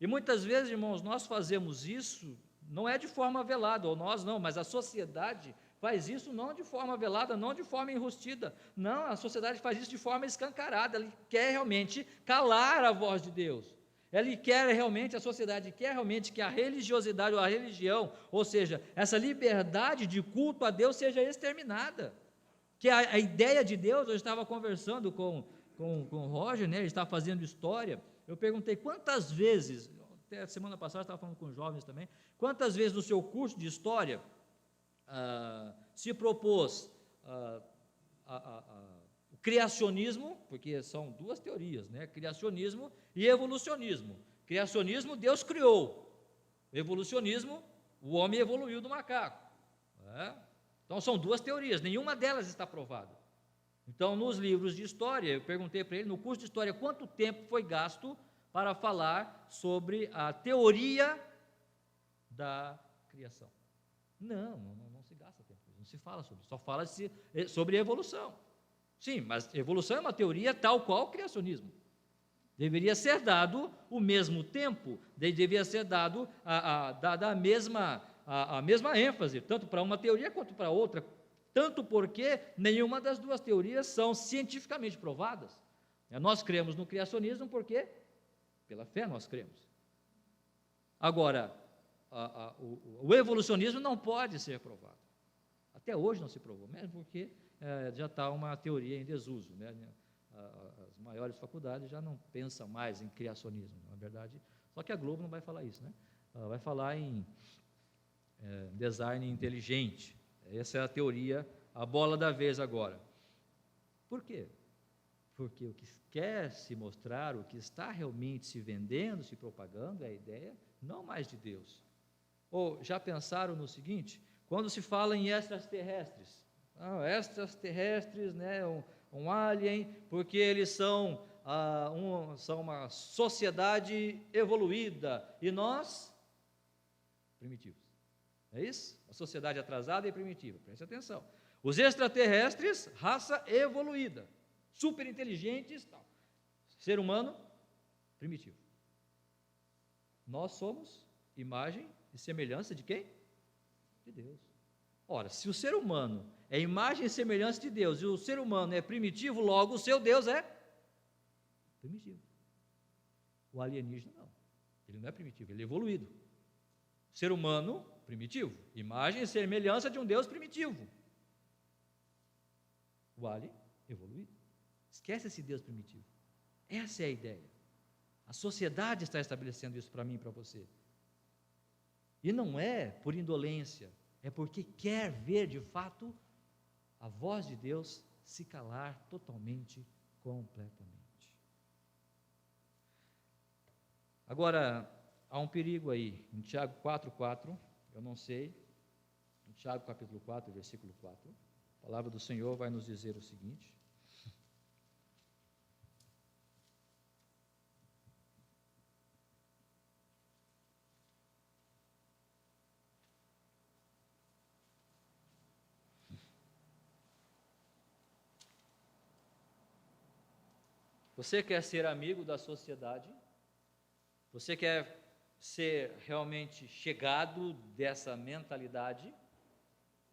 E muitas vezes, irmãos, nós fazemos isso, não é de forma velada, ou nós não, mas a sociedade faz isso não de forma velada, não de forma enrustida, não, a sociedade faz isso de forma escancarada, ela quer realmente calar a voz de Deus, a sociedade quer realmente que a religiosidade ou a religião, ou seja, essa liberdade de culto a Deus seja exterminada, que a ideia de Deus, eu estava conversando com o Roger, né, ele estava fazendo história, eu perguntei quantas vezes, até semana passada eu estava falando com jovens também, quantas vezes no seu curso de história, se propôs o criacionismo, porque são duas teorias, né? Criacionismo e evolucionismo. Criacionismo, Deus criou. Evolucionismo, o homem evoluiu do macaco. Então são duas teorias, nenhuma delas está provada. Então nos livros de história, eu perguntei para ele, no curso de história, quanto tempo foi gasto para falar sobre a teoria da criação. Não se gasta tempo, não se fala sobre isso, só fala sobre evolução. Sim, mas evolução é uma teoria tal qual o criacionismo. Deveria ser dado o mesmo tempo, deveria ser dado a mesma ênfase, tanto para uma teoria quanto para outra, tanto porque nenhuma das duas teorias são cientificamente provadas. Nós cremos no criacionismo porque, pela fé nós cremos. Agora, o evolucionismo não pode ser provado. Até hoje não se provou, mesmo porque já está uma teoria em desuso, né? As maiores faculdades já não pensam mais em criacionismo, na verdade, só que a Globo não vai falar isso, né? Ela vai falar em design inteligente, Essa é a teoria, a bola da vez agora. Por quê? Porque o que quer se mostrar, o que está realmente se vendendo, se propagando, é a ideia não mais de Deus. Ou já pensaram no seguinte? Quando se fala em extraterrestres, extraterrestres, né, um alien, porque eles são uma sociedade evoluída, e nós, primitivos. É isso? A sociedade atrasada e primitiva, preste atenção. Os extraterrestres, raça evoluída, super inteligentes, tal. Ser humano, primitivo. Nós somos imagem e semelhança de quem? De Deus. Ora, se o ser humano é imagem e semelhança de Deus, e o ser humano é primitivo, logo o seu Deus é primitivo. O alienígena não. Ele não é primitivo, ele é evoluído. O ser humano, primitivo. Imagem e semelhança de um Deus primitivo. O alien, evoluído. Esquece esse Deus primitivo. Essa é a ideia. A sociedade está estabelecendo isso para mim e para você. E não é por indolência, é porque quer ver de fato a voz de Deus se calar totalmente, completamente. Agora, há um perigo aí, em Tiago 4,4, eu não sei, em Tiago capítulo 4, versículo 4, a palavra do Senhor vai nos dizer o seguinte: você quer ser amigo da sociedade? Você quer ser realmente chegado dessa mentalidade?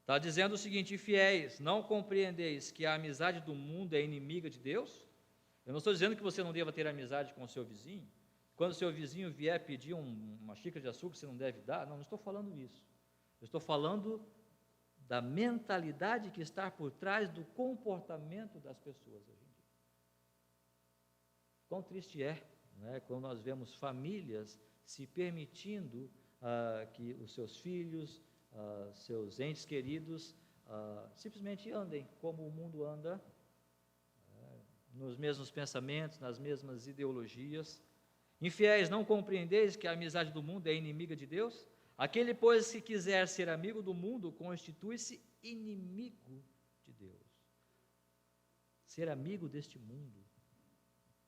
Está dizendo o seguinte: infiéis, não compreendeis que a amizade do mundo é inimiga de Deus? Eu não estou dizendo que você não deva ter amizade com o seu vizinho. Quando o seu vizinho vier pedir uma xícara de açúcar, você não deve dar? Não estou falando isso. Eu estou falando da mentalidade que está por trás do comportamento das pessoas hoje em dia. Quão triste é, né, quando nós vemos famílias se permitindo que os seus filhos, seus entes queridos, simplesmente andem como o mundo anda, nos mesmos pensamentos, nas mesmas ideologias. Infiéis, não compreendeis que a amizade do mundo é inimiga de Deus? Aquele, pois, que quiser ser amigo do mundo, constitui-se inimigo de Deus. Ser amigo deste mundo,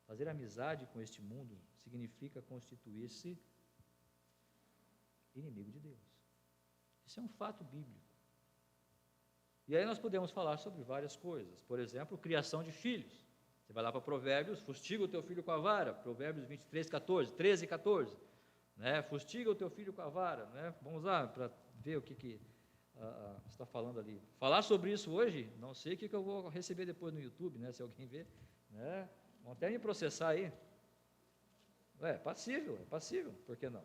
fazer amizade com este mundo, significa constituir-se inimigo de Deus. Isso é um fato bíblico. E aí nós podemos falar sobre várias coisas. Por exemplo, criação de filhos. Você vai lá para Provérbios, fustiga o teu filho com a vara. Provérbios 23, 14, 13 e 14. Né? Fustiga o teu filho com a vara. Né? Vamos lá para ver o que está falando ali. Falar sobre isso hoje, não sei o que eu vou receber depois no YouTube, né? Se alguém ver. Né? Vão até me processar aí. É passível, por que não?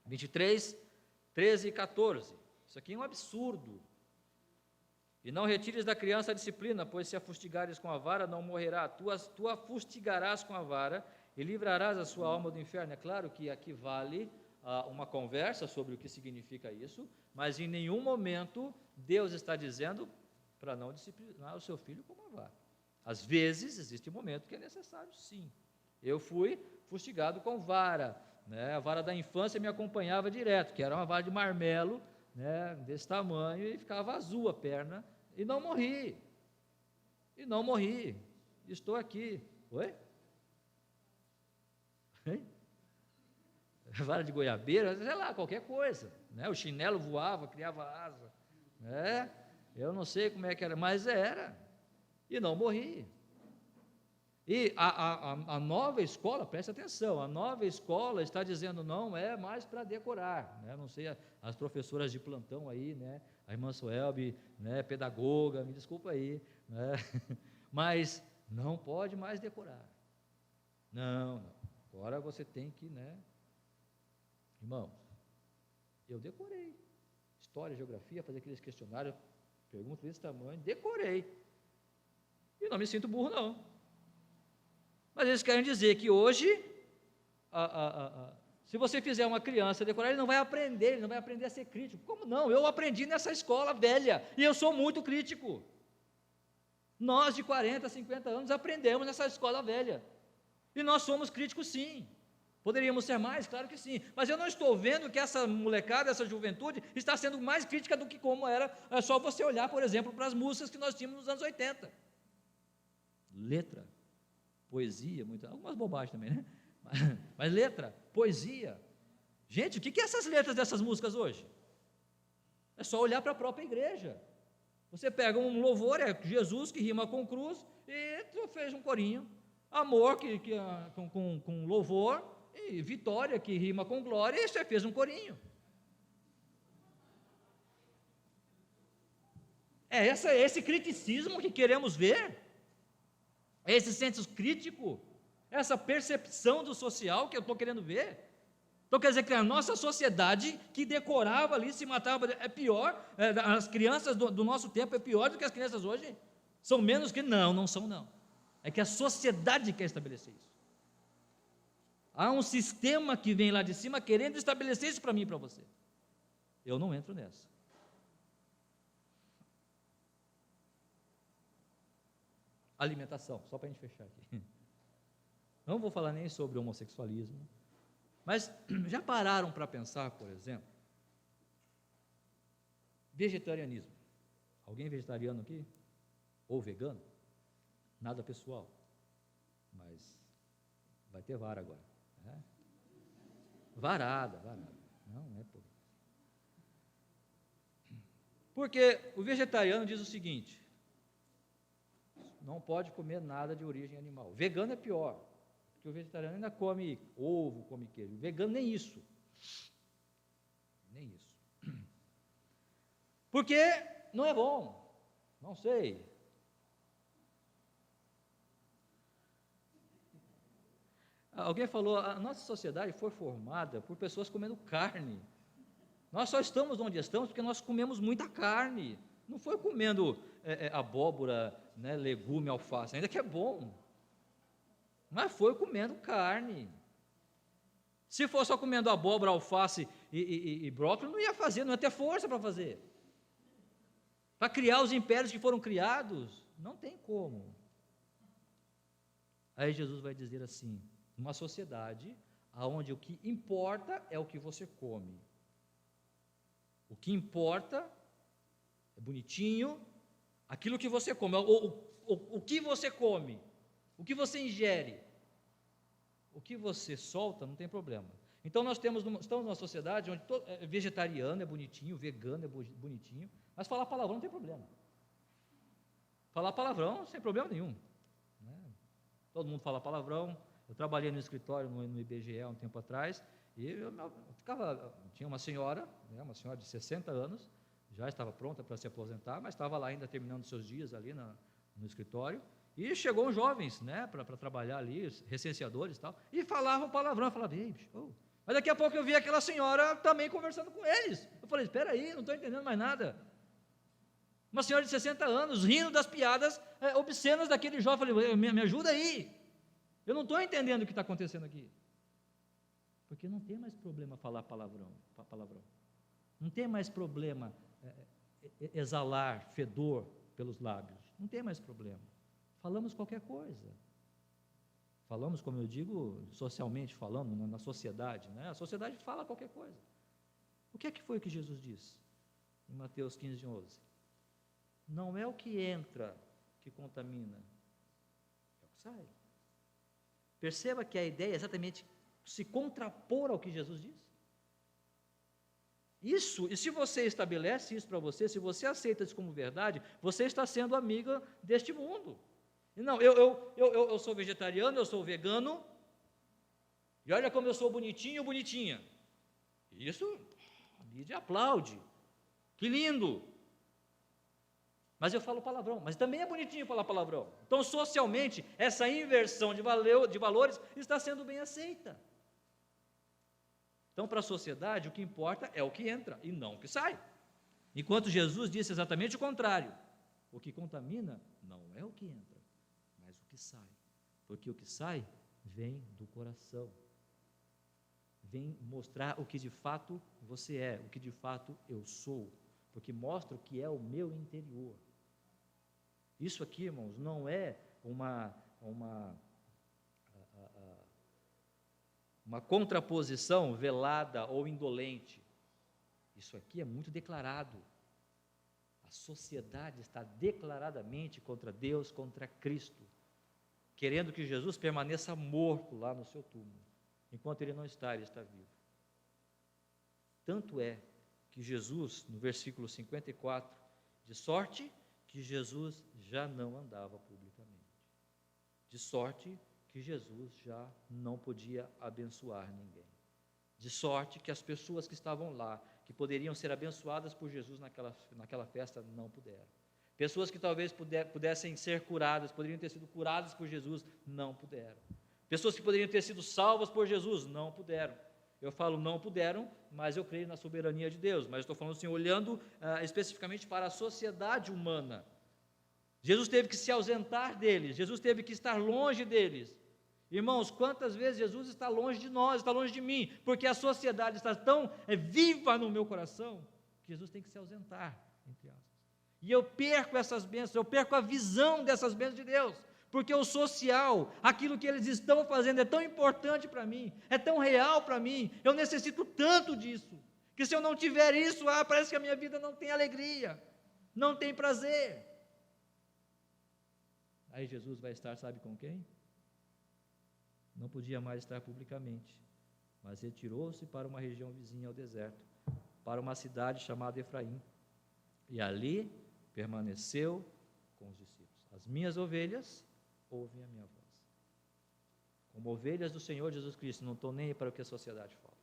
23, 13 e 14. Isso aqui é um absurdo. E não retires da criança a disciplina, pois se a fustigares com a vara, não morrerá. Tu a fustigarás com a vara e livrarás a sua alma do inferno. É claro que aqui vale uma conversa sobre o que significa isso, mas em nenhum momento Deus está dizendo para não disciplinar o seu filho com uma vara. Às vezes, existe um momento que é necessário, sim. Eu fui fustigado com vara, né? A vara da infância me acompanhava direto, que era uma vara de marmelo, né, desse tamanho, e ficava azul a perna, e não morri, estou aqui. Oi? Hein? Vara de goiabeira, sei lá, qualquer coisa, né? O chinelo voava, criava asa, né? Eu não sei como é que era, mas era, e não morri. E a nova escola, preste atenção, a nova escola está dizendo não é mais para decorar, né? Não sei, as professoras de plantão aí, né? A irmã Suelbe, né? Pedagoga, me desculpa aí, né? Mas não pode mais decorar. Não, agora você tem que, né? Irmãos, eu decorei história, geografia, fazer aqueles questionários, perguntas desse tamanho, decorei. E não me sinto burro, não. Mas eles querem dizer que hoje, Se você fizer uma criança decorar, ele não vai aprender a ser crítico. Como não? Eu aprendi nessa escola velha, e eu sou muito crítico. Nós de 40, 50 anos aprendemos nessa escola velha, e nós somos críticos sim. Poderíamos ser mais? Claro que sim, mas eu não estou vendo que essa molecada, essa juventude, está sendo mais crítica do que como era, é só você olhar, por exemplo, para as músicas que nós tínhamos nos anos 80. Letra, poesia, algumas bobagens também, né? Mas letra, poesia. Gente, o que é essas letras dessas músicas hoje? É só olhar para a própria igreja. Você pega um louvor, é Jesus que rima com cruz, e tu fez um corinho. Amor com louvor, e vitória que rima com glória, e você fez um corinho. É esse criticismo que queremos ver? É esse senso crítico? Essa percepção do social que eu estou querendo ver? Então quer dizer que a nossa sociedade que decorava ali, se matava, é pior, as crianças do nosso tempo é pior do que as crianças hoje? São menos que? Não são não. É que a sociedade quer estabelecer isso. Há um sistema que vem lá de cima querendo estabelecer isso para mim e para você. Eu não entro nessa. Alimentação, só para a gente fechar aqui. Não vou falar nem sobre homossexualismo, mas já pararam para pensar, por exemplo, vegetarianismo? Alguém vegetariano aqui? Ou vegano? Nada pessoal, mas vai ter vara agora. Né? Varada. Não é por isso. Porque o vegetariano diz o seguinte: não pode comer nada de origem animal. O vegano é pior, porque o vegetariano ainda come ovo, come queijo. O vegano nem isso. Nem isso. Porque não é bom. Não sei. Alguém falou, a nossa sociedade foi formada por pessoas comendo carne. Nós só estamos onde estamos porque nós comemos muita carne. Não foi comendo abóbora, né, legume, alface, ainda que é bom. Mas foi comendo carne. Se for só comendo abóbora, alface e brócolis, não ia fazer, não ia ter força para fazer. Para criar os impérios que foram criados, não tem como. Aí Jesus vai dizer assim: uma sociedade onde o que importa é o que você come. O que importa é bonitinho, aquilo que você come, o que você come, o que você ingere, o que você solta não tem problema. Então nós estamos numa sociedade onde vegetariano é bonitinho, vegano é bonitinho, mas falar palavrão não tem problema. Falar palavrão sem problema nenhum. Né? Todo mundo fala palavrão. Eu trabalhei no escritório no IBGE há um tempo atrás, e tinha uma senhora, né, uma senhora de 60 anos, já estava pronta para se aposentar, mas estava lá ainda terminando seus dias ali no escritório, e chegou uns jovens, né, para trabalhar ali, recenseadores e tal, e falavam palavrão. Eu falava, mas daqui a pouco eu vi aquela senhora também conversando com eles. Eu falei, espera aí, não estou entendendo mais nada. Uma senhora de 60 anos, rindo das piadas obscenas daquele jovem. Eu falei, me ajuda aí. Eu não estou entendendo o que está acontecendo aqui. Porque não tem mais problema falar palavrão. Não tem mais problema exalar fedor pelos lábios. Não tem mais problema. Falamos qualquer coisa. Falamos, como eu digo, socialmente falando, na sociedade. Né? A sociedade fala qualquer coisa. O que foi que Jesus disse? Em Mateus 15, 11. Não é o que entra que contamina, é o que sai. Perceba que a ideia é exatamente se contrapor ao que Jesus disse. Isso, e se você estabelece isso para você, se você aceita isso como verdade, você está sendo amiga deste mundo. E não, eu sou vegetariano, eu sou vegano, e olha como eu sou bonitinho, bonitinha. Isso, a mídia aplaude. Que lindo! Mas eu falo palavrão, mas também é bonitinho falar palavrão. Então, socialmente, essa inversão de valores está sendo bem aceita. Então, para a sociedade, o que importa é o que entra e não o que sai. Enquanto Jesus disse exatamente o contrário. O que contamina não é o que entra, mas o que sai. Porque o que sai vem do coração. vem mostrar o que de fato você é, o que de fato eu sou, porque mostra o que é o meu interior. Isso aqui, irmãos, não é uma contraposição velada ou indolente. Isso aqui é muito declarado. A sociedade está declaradamente contra Deus, contra Cristo, querendo que Jesus permaneça morto lá no seu túmulo. Enquanto ele não está, ele está vivo. Tanto é que Jesus, no versículo 54, de sorte que Jesus já não andava publicamente. De sorte que Jesus já não podia abençoar ninguém. De sorte que as pessoas que estavam lá, que poderiam ser abençoadas por Jesus naquela festa, não puderam. Pessoas que talvez pudessem ser curadas, poderiam ter sido curadas por Jesus, não puderam. Pessoas que poderiam ter sido salvas por Jesus, não puderam. Eu falo não puderam, mas eu creio na soberania de Deus. Mas estou falando assim, olhando especificamente para a sociedade humana. Jesus teve que se ausentar deles, Jesus teve que estar longe deles. Irmãos, quantas vezes Jesus está longe de nós, está longe de mim, porque a sociedade está tão viva no meu coração, que Jesus tem que se ausentar, entre aspas. E eu perco essas bênçãos, eu perco a visão dessas bênçãos de Deus, porque o social, aquilo que eles estão fazendo é tão importante para mim, é tão real para mim, eu necessito tanto disso, que se eu não tiver isso, parece que a minha vida não tem alegria, não tem prazer. Aí Jesus vai estar, sabe com quem? Não podia mais estar publicamente, mas retirou-se para uma região vizinha ao deserto, para uma cidade chamada Efraim, e ali permaneceu com os discípulos. As minhas ovelhas ouvem a minha voz. Como ovelhas do Senhor Jesus Cristo, não estou nem aí para o que a sociedade fala.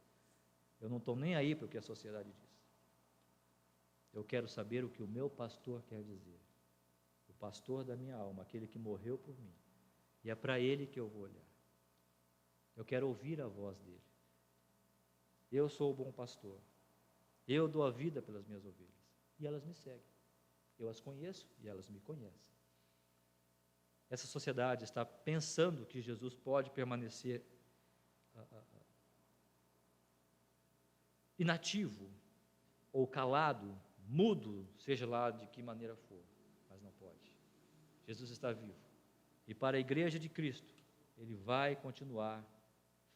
Eu não estou nem aí para o que a sociedade diz. Eu quero saber o que o meu pastor quer dizer. O pastor da minha alma, aquele que morreu por mim. E é para ele que eu vou olhar. Eu quero ouvir a voz dele. Eu sou o bom pastor. Eu dou a vida pelas minhas ovelhas. E elas me seguem. Eu as conheço e elas me conhecem. Essa sociedade está pensando que Jesus pode permanecer inativo, ou calado, mudo, seja lá de que maneira for, mas não pode. Jesus está vivo. E para a igreja de Cristo, ele vai continuar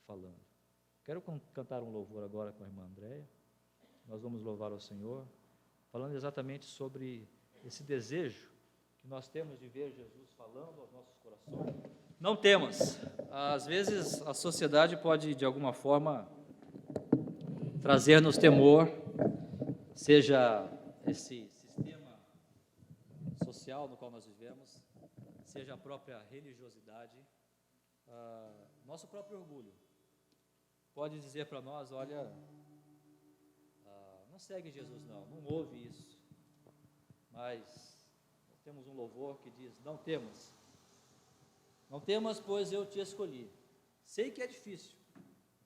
falando. Quero cantar um louvor agora com a irmã Andréia. Nós vamos louvar ao Senhor, falando exatamente sobre esse desejo que nós temos de ver Jesus falando aos nossos corações. Não temos. Às vezes a sociedade pode, de alguma forma, trazer-nos temor, seja esse sistema social no qual nós vivemos, seja a própria religiosidade, nosso próprio orgulho. Pode dizer para nós, olha, não segue Jesus não ouve isso. Mas nós temos um louvor que diz, não temas, pois eu te escolhi. Sei que é difícil,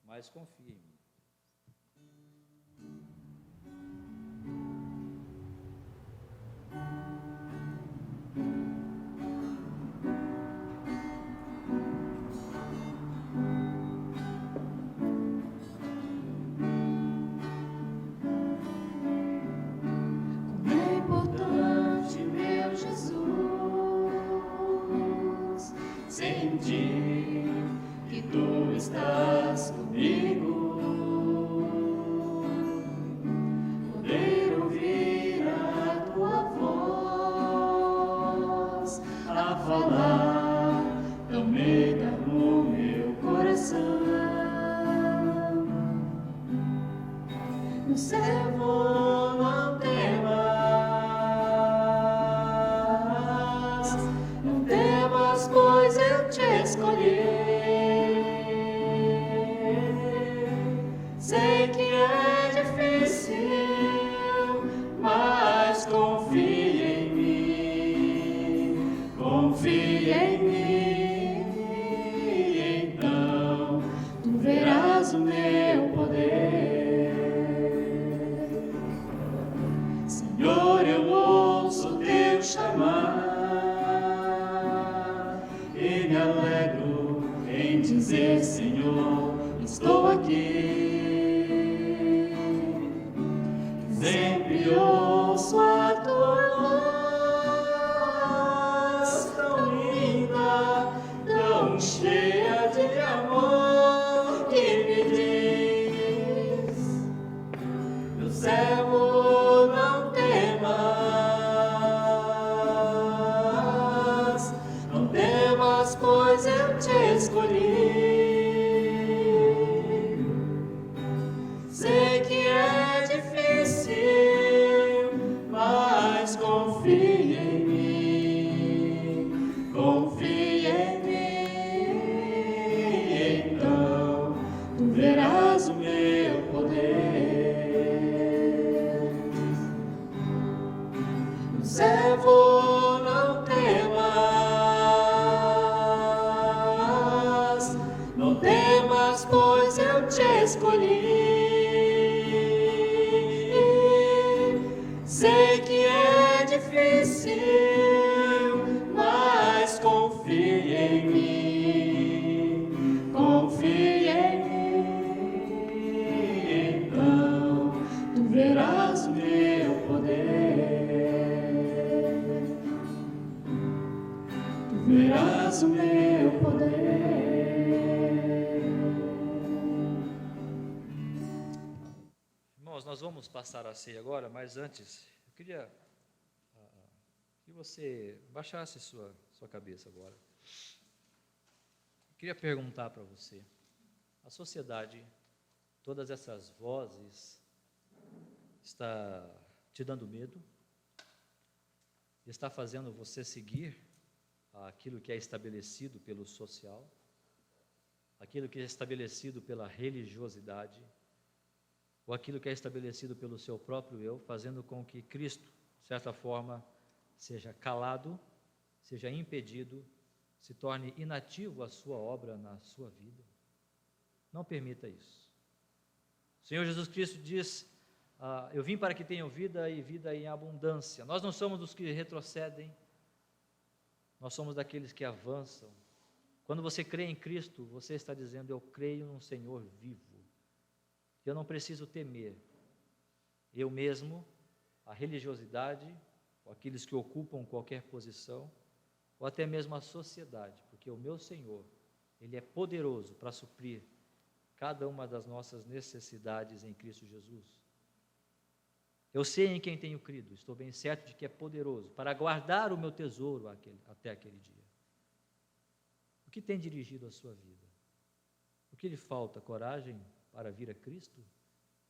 mas confia em mim. Que tu estás comigo, poder ouvir a tua voz a falar tão meiga no meu coração. Meu servo, não temas, pois eu te escolhi. Sei que é difícil, mas confia em mim, então tu verás o meu poder. Senhor, eu ouço teu chamar e me alegro em dizer, Senhor, estou aqui. Sempre ouço a tua voz tão linda, tão cheia de amor, que me diz: meu servo, não temas, não temas, pois eu te escolhi. Sei que é difícil, mas confia em mim, confia em mim, então tu verás o meu poder. Meu servo, não temas, não temas, pois eu te escolhi. Sei que é difícil, mas confia em mim, confia em mim, então tu verás o meu poder, tu verás o meu poder. Irmãos, nós vamos passar a ceia agora, mas antes, eu queria que você baixasse sua cabeça agora. Eu queria perguntar para você, a sociedade, todas essas vozes, está te dando medo? Está fazendo você seguir aquilo que é estabelecido pelo social? Aquilo que é estabelecido pela religiosidade? Ou aquilo que é estabelecido pelo seu próprio eu, fazendo com que Cristo, de certa forma, seja calado, seja impedido, se torne inativo a sua obra na sua vida? Não permita isso. O Senhor Jesus Cristo diz: eu vim para que tenham vida e vida em abundância. Nós não somos dos que retrocedem, nós somos daqueles que avançam. Quando você crê em Cristo, você está dizendo: eu creio num Senhor vivo. Eu não preciso temer eu mesmo, a religiosidade, ou aqueles que ocupam qualquer posição, ou até mesmo a sociedade, porque o meu Senhor, Ele é poderoso para suprir cada uma das nossas necessidades em Cristo Jesus. Eu sei em quem tenho crido, estou bem certo de que é poderoso para guardar o meu tesouro até aquele dia. O que tem dirigido a sua vida? O que lhe falta? Coragem para vir a Cristo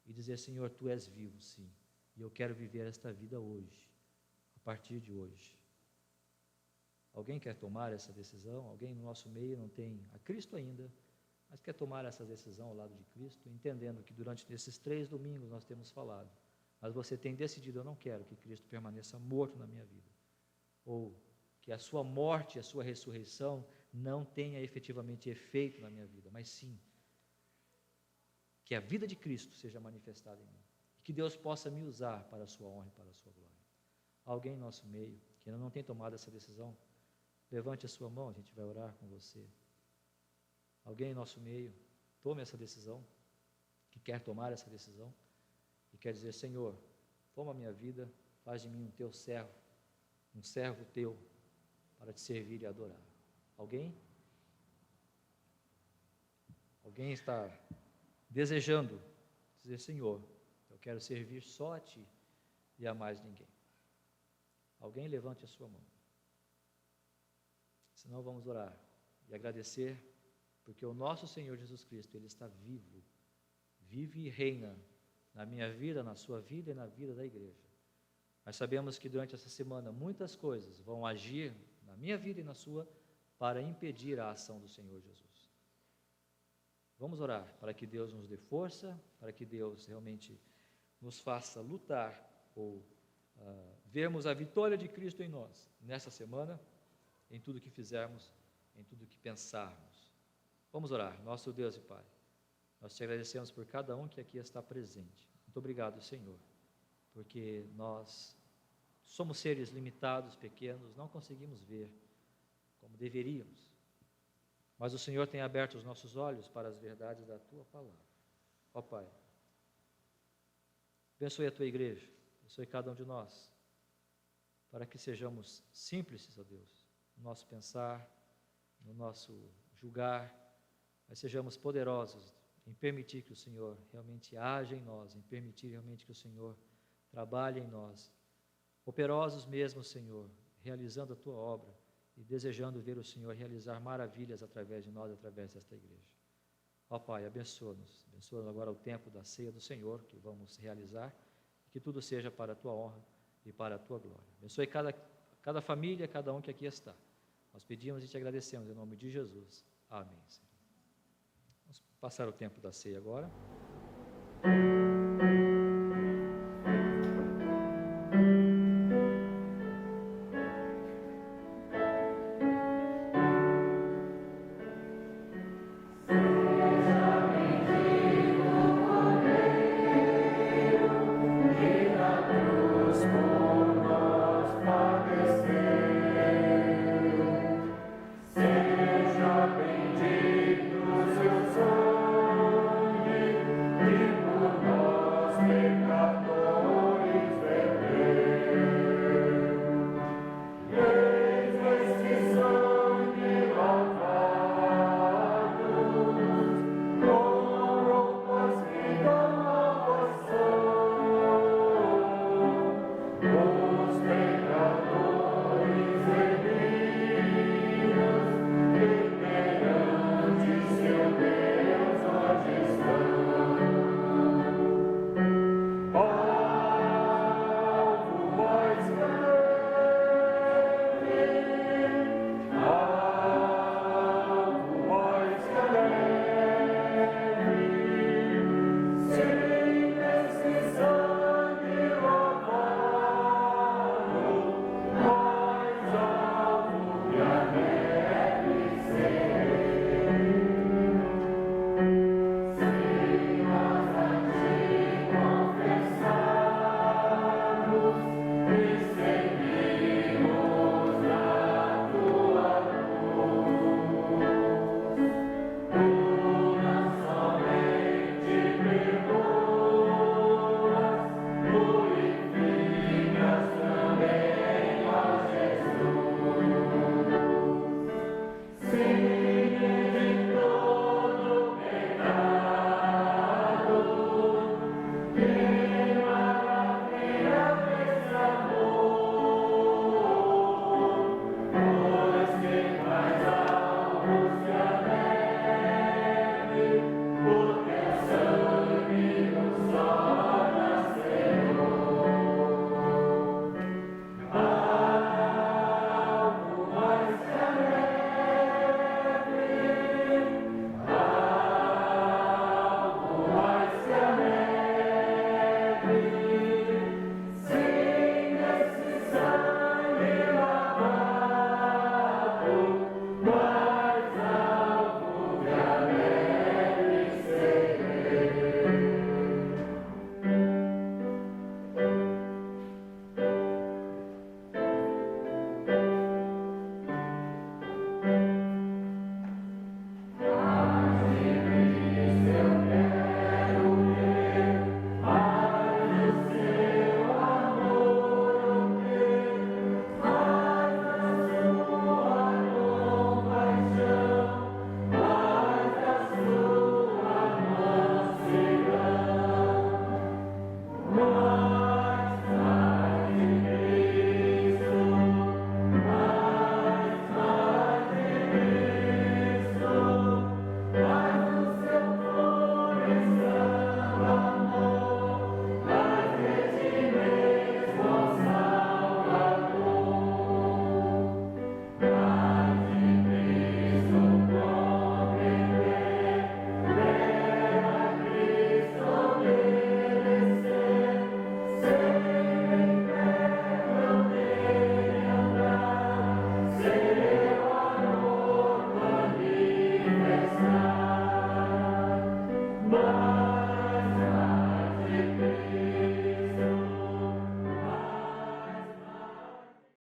e dizer: Senhor, Tu és vivo, sim, e eu quero viver esta vida hoje, a partir de hoje. Alguém quer tomar essa decisão? Alguém no nosso meio não tem a Cristo ainda, mas quer tomar essa decisão ao lado de Cristo, entendendo que durante esses 3 domingos nós temos falado, mas você tem decidido: eu não quero que Cristo permaneça morto na minha vida, ou que a sua morte, a sua ressurreição não tenha efetivamente efeito na minha vida, mas sim que a vida de Cristo seja manifestada em mim, e que Deus possa me usar para a sua honra e para a sua glória. Alguém em nosso meio que ainda não tem tomado essa decisão, levante a sua mão, a gente vai orar com você. Alguém em nosso meio, tome essa decisão, que quer tomar essa decisão, e quer dizer: Senhor, toma a minha vida, faz de mim um Teu servo, um servo Teu, para Te servir e adorar. Alguém? Alguém está desejando dizer: Senhor, eu quero servir só a Ti e a mais ninguém. Alguém? Levante a sua mão. Senão vamos orar e agradecer, porque o nosso Senhor Jesus Cristo, Ele está vivo, vive e reina na minha vida, na sua vida e na vida da igreja. Nós sabemos que durante essa semana muitas coisas vão agir na minha vida e na sua para impedir a ação do Senhor Jesus. Vamos orar para que Deus nos dê força, para que Deus realmente nos faça lutar ou vermos a vitória de Cristo em nós, nessa semana, em tudo que fizermos, em tudo que pensarmos. Vamos orar. Nosso Deus e Pai, nós Te agradecemos por cada um que aqui está presente. Muito obrigado, Senhor, porque nós somos seres limitados, pequenos, não conseguimos ver como deveríamos. mas o Senhor tem aberto os nossos olhos para as verdades da Tua palavra. Ó Pai, abençoe a Tua igreja, abençoe cada um de nós, para que sejamos simples, ó Deus, no nosso pensar, no nosso julgar, mas sejamos poderosos em permitir que o Senhor realmente haja em nós, em permitir realmente que o Senhor trabalhe em nós, operosos mesmo, Senhor, realizando a Tua obra e desejando ver o Senhor realizar maravilhas através de nós, através desta igreja. Ó Pai, abençoa-nos agora o tempo da ceia do Senhor, que vamos realizar, e que tudo seja para a Tua honra e para a Tua glória. Abençoe cada família, cada um que aqui está. Nós pedimos e te agradecemos em nome de Jesus. Amém, Senhor. Vamos passar o tempo da ceia agora.